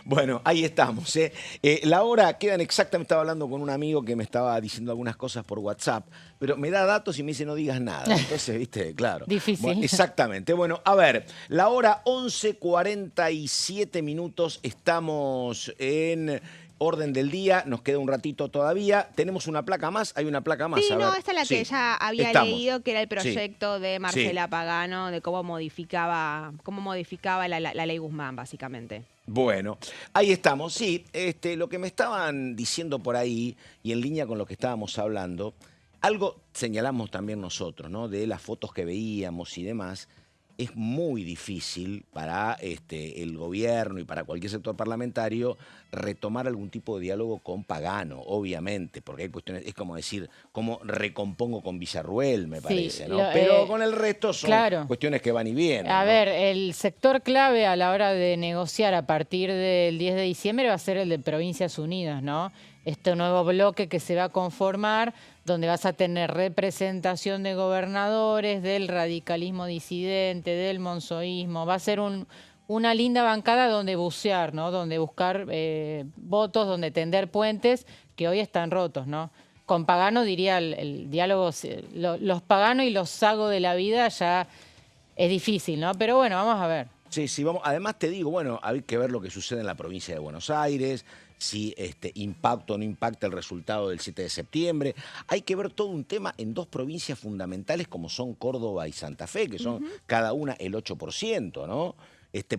Speaker 1: Bueno, ahí estamos. La hora quedan exactamente, estaba hablando con un amigo que me estaba diciendo algunas cosas por WhatsApp, pero me da datos y me dice no digas nada. Entonces, viste, claro.
Speaker 2: Difícil.
Speaker 1: Bueno, exactamente. Bueno, a ver, la hora 11:47 minutos, estamos en orden del día, nos queda un ratito todavía. ¿Tenemos una placa más? Hay una placa más.
Speaker 3: Sí,
Speaker 1: a ver.
Speaker 3: esta es la que ya había leído, que era el proyecto de Marcela Pagano, de cómo modificaba la ley Guzmán, básicamente.
Speaker 1: Bueno, ahí estamos. Sí, lo que me estaban diciendo por ahí, y en línea con lo que estábamos hablando, algo señalamos también nosotros, ¿no? De las fotos que veíamos y demás. Es muy difícil para el gobierno y para cualquier sector parlamentario retomar algún tipo de diálogo con Pagano, obviamente, porque hay cuestiones, es como decir, cómo recompongo con Villarruel, me parece, ¿no? Pero con el resto son cuestiones que van y vienen.
Speaker 2: A ver, el sector clave a la hora de negociar a partir del 10 de diciembre va a ser el de Provincias Unidas, ¿no? Este nuevo bloque que se va a conformar, donde vas a tener representación de gobernadores, del radicalismo disidente, del monzoísmo. Va a ser una linda bancada donde bucear, ¿no? Donde buscar votos, donde tender puentes que hoy están rotos, ¿no? Con Pagano diría el diálogo, los Pagano y los Sago de la vida ya es difícil, ¿no? Pero bueno, vamos a ver.
Speaker 1: Sí, sí, vamos. Además te digo, bueno, hay que ver lo que sucede en la provincia de Buenos Aires, si impacta o no impacta el resultado del 7 de septiembre. Hay que ver todo un tema en dos provincias fundamentales como son Córdoba y Santa Fe, que son cada una el 8%, ¿no?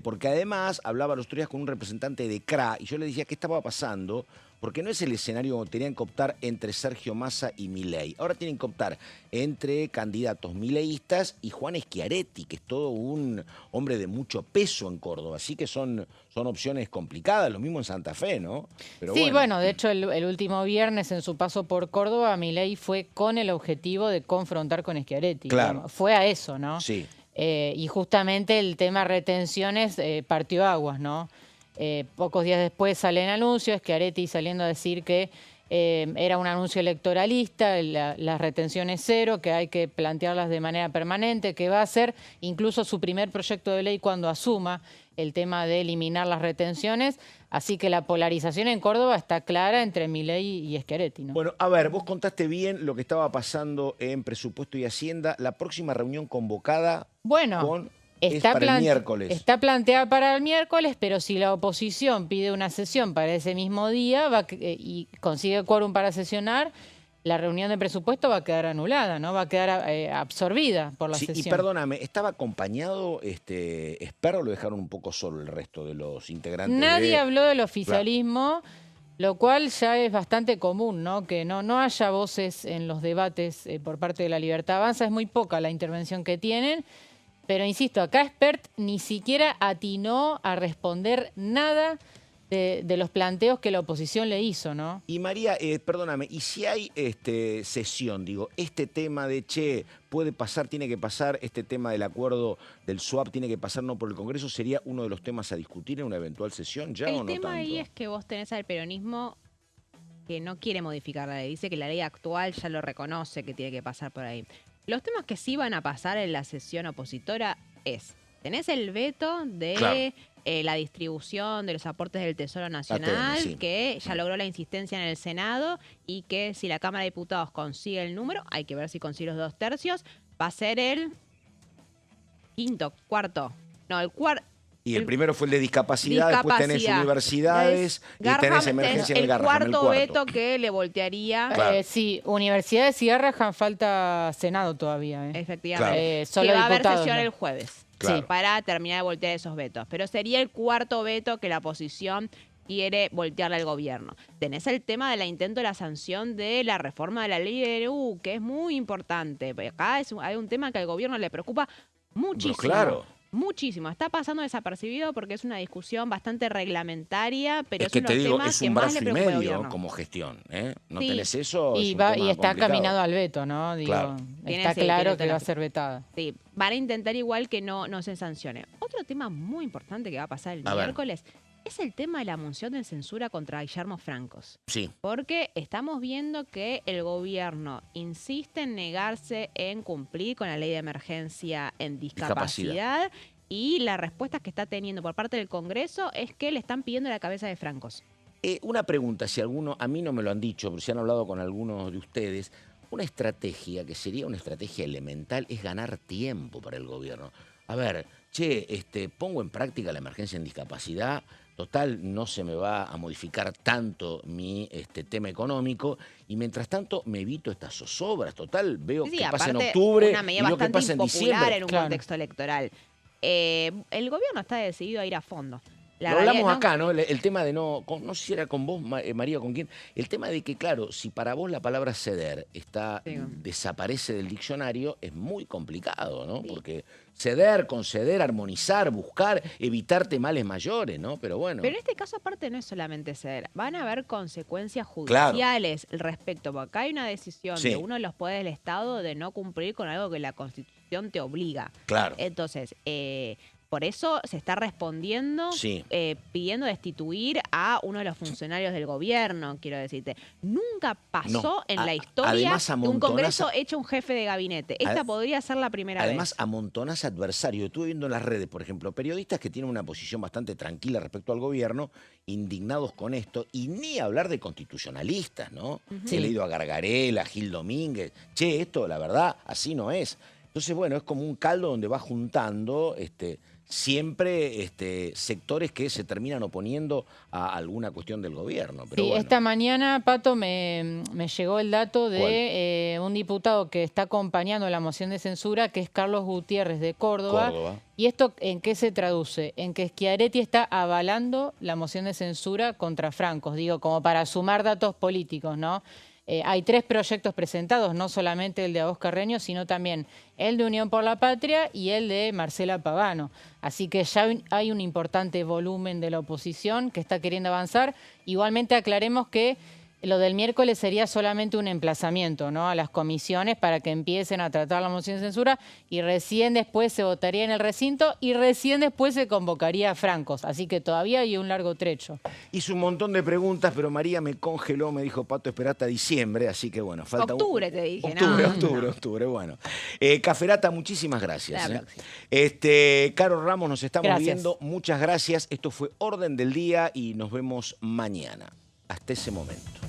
Speaker 1: Porque además hablaba los otros días con un representante de CRA y yo le decía qué estaba pasando, porque no es el escenario donde tenían que optar entre Sergio Massa y Milei. Ahora tienen que optar entre candidatos mileístas y Juan Schiaretti, que es todo un hombre de mucho peso en Córdoba. Así que son opciones complicadas, lo mismo en Santa Fe, ¿no? Pero
Speaker 2: sí, bueno, de hecho el último viernes en su paso por Córdoba, Milei fue con el objetivo de confrontar con Schiaretti.
Speaker 1: Claro.
Speaker 2: Digamos. Fue a eso, ¿no?
Speaker 1: Sí.
Speaker 2: Y justamente el tema retenciones partió aguas, ¿no? Pocos días después sale el anuncio, Schiaretti saliendo a decir que era un anuncio electoralista, las retenciones cero, que hay que plantearlas de manera permanente, que va a ser incluso su primer proyecto de ley cuando asuma el tema de eliminar las retenciones. Así que la polarización en Córdoba está clara entre Milei y Schiaretti, ¿no?
Speaker 1: Bueno, a ver, vos contaste bien lo que estaba pasando en Presupuesto y Hacienda. La próxima reunión convocada es para el miércoles.
Speaker 2: Está planteada para el miércoles, pero si la oposición pide una sesión para ese mismo día y consigue quórum para sesionar, la reunión de presupuesto va a quedar anulada, ¿no? Va a quedar absorbida por la sesión.
Speaker 1: Y perdóname, ¿estaba acompañado Esper o lo dejaron un poco solo el resto de los integrantes?
Speaker 2: Nadie habló del oficialismo, lo cual ya es bastante común, ¿no? Que no haya voces en los debates por parte de La Libertad Avanza. Es muy poca la intervención que tienen. Pero insisto, acá Espert ni siquiera atinó a responder nada de los planteos que la oposición le hizo, ¿no?
Speaker 1: Y María, perdóname, y si hay sesión, digo, este tema de, puede pasar, tiene que pasar, este tema del acuerdo del swap tiene que pasar no por el Congreso, ¿sería uno de los temas a discutir en una eventual sesión ya o no tanto?
Speaker 3: El tema ahí es que vos tenés al peronismo que no quiere modificar la ley, dice que la ley actual ya lo reconoce que tiene que pasar por ahí. Los temas que sí van a pasar en la sesión opositora tenés el veto de... Claro. La distribución de los aportes del Tesoro Nacional, sí, que ya logró la insistencia en el Senado y que si la Cámara de Diputados consigue el número, hay que ver si consigue los 2/3, va a ser el cuarto.
Speaker 1: Y el primero fue el de discapacidad, después tenés universidades y tenés emergencia en el Garrahan.
Speaker 3: El cuarto veto que le voltearía.
Speaker 2: Claro. Sí, universidades y Garrahan falta Senado todavía.
Speaker 3: Efectivamente.
Speaker 2: Solo
Speaker 3: va a haber
Speaker 2: diputados,
Speaker 3: sesión
Speaker 2: ¿no?
Speaker 3: el jueves.
Speaker 1: Claro.
Speaker 3: Sí, para terminar de voltear esos vetos. Pero sería el cuarto veto que la oposición quiere voltearle al gobierno. Tenés el tema del intento de la sanción de la reforma de la ley de ERU, que es muy importante. Acá hay un tema que al gobierno le preocupa muchísimo.
Speaker 1: Pero claro.
Speaker 3: Muchísimo. Está pasando desapercibido porque es una discusión bastante reglamentaria, pero
Speaker 1: es que
Speaker 3: uno
Speaker 1: te
Speaker 3: de los
Speaker 1: digo,
Speaker 3: temas
Speaker 1: es
Speaker 3: que
Speaker 1: un
Speaker 3: más
Speaker 1: brazo
Speaker 3: le
Speaker 1: y
Speaker 3: preocupa al
Speaker 1: medio
Speaker 3: gobierno.
Speaker 1: como gestión, ¿eh? ¿No
Speaker 3: Sí.
Speaker 1: tenés eso?
Speaker 2: Y
Speaker 1: está
Speaker 2: complicado.
Speaker 1: caminado
Speaker 2: al veto, ¿no? Digo,
Speaker 1: claro.
Speaker 2: Está claro que va a ser vetada.
Speaker 3: Sí, van a intentar igual que no se sancione. Otro tema muy importante que va a pasar el miércoles es el tema de la moción de censura contra Guillermo Francos.
Speaker 1: Sí.
Speaker 3: Porque estamos viendo que el gobierno insiste en negarse en cumplir con la ley de emergencia en discapacidad. Y la respuesta que está teniendo por parte del Congreso es que le están pidiendo la cabeza de Francos.
Speaker 1: Una pregunta, si alguno, a mí no me lo han dicho, pero si han hablado con algunos de ustedes, una estrategia que sería una estrategia elemental es ganar tiempo para el gobierno. A ver, pongo en práctica la emergencia en discapacidad, total, no se me va a modificar tanto mi tema económico y mientras tanto me evito estas zozobras, total, veo que pasa en octubre
Speaker 3: una medida
Speaker 1: y veo que
Speaker 3: bastante
Speaker 1: pasa en
Speaker 3: impopular
Speaker 1: diciembre.
Speaker 3: en un contexto electoral. El gobierno está decidido a ir a fondo.
Speaker 1: Lo hablamos acá, ¿no? El tema de no sé si era con vos, María, con quién. El tema de que, claro, si para vos la palabra ceder desaparece del diccionario, es muy complicado, ¿no? Sí. Porque ceder, conceder, armonizar, buscar, evitarte males mayores, ¿no? Pero bueno.
Speaker 3: Pero en este caso, aparte, no es solamente ceder. Van a haber consecuencias judiciales respecto. Porque acá hay una decisión de uno de los poderes del Estado de no cumplir con algo que la Constitución te obliga.
Speaker 1: Claro.
Speaker 3: Entonces, por eso se está respondiendo pidiendo destituir a uno de los funcionarios del gobierno, quiero decirte. Nunca pasó en la historia que un Congreso eche un jefe de gabinete. Esta podría ser la primera vez.
Speaker 1: Además, amontonás adversarios. Estuve viendo en las redes, por ejemplo, periodistas que tienen una posición bastante tranquila respecto al gobierno, indignados con esto, y ni hablar de constitucionalistas, ¿no? He leído a Gargarella, a Gil Domínguez. Esto, la verdad, así no es. Entonces, bueno, es como un caldo donde va juntando siempre sectores que se terminan oponiendo a alguna cuestión del gobierno. Pero
Speaker 2: sí, esta mañana, Pato, me llegó el dato de un diputado que está acompañando la moción de censura, que es Carlos Gutiérrez de Córdoba. ¿Y esto en qué se traduce? En que Schiaretti está avalando la moción de censura contra Francos, digo, como para sumar datos políticos, ¿no? Hay 3 proyectos presentados, no solamente el de Agos Carreño, sino también el de Unión por la Patria y el de Marcela Pagano. Así que ya hay un importante volumen de la oposición que está queriendo avanzar. Igualmente aclaremos que lo del miércoles sería solamente un emplazamiento, ¿no?, a las comisiones para que empiecen a tratar la moción de censura y recién después se votaría en el recinto y recién después se convocaría a Francos. Así que todavía hay un largo trecho.
Speaker 1: Hice un montón de preguntas, pero María me congeló, me dijo, Pato, espera hasta diciembre, así que bueno, falta
Speaker 3: octubre, te dije.
Speaker 1: Octubre, bueno. Caferata, muchísimas gracias. Caro Ramos, nos estamos viendo, muchas gracias. Esto fue Orden del Día y nos vemos mañana. Hasta ese momento.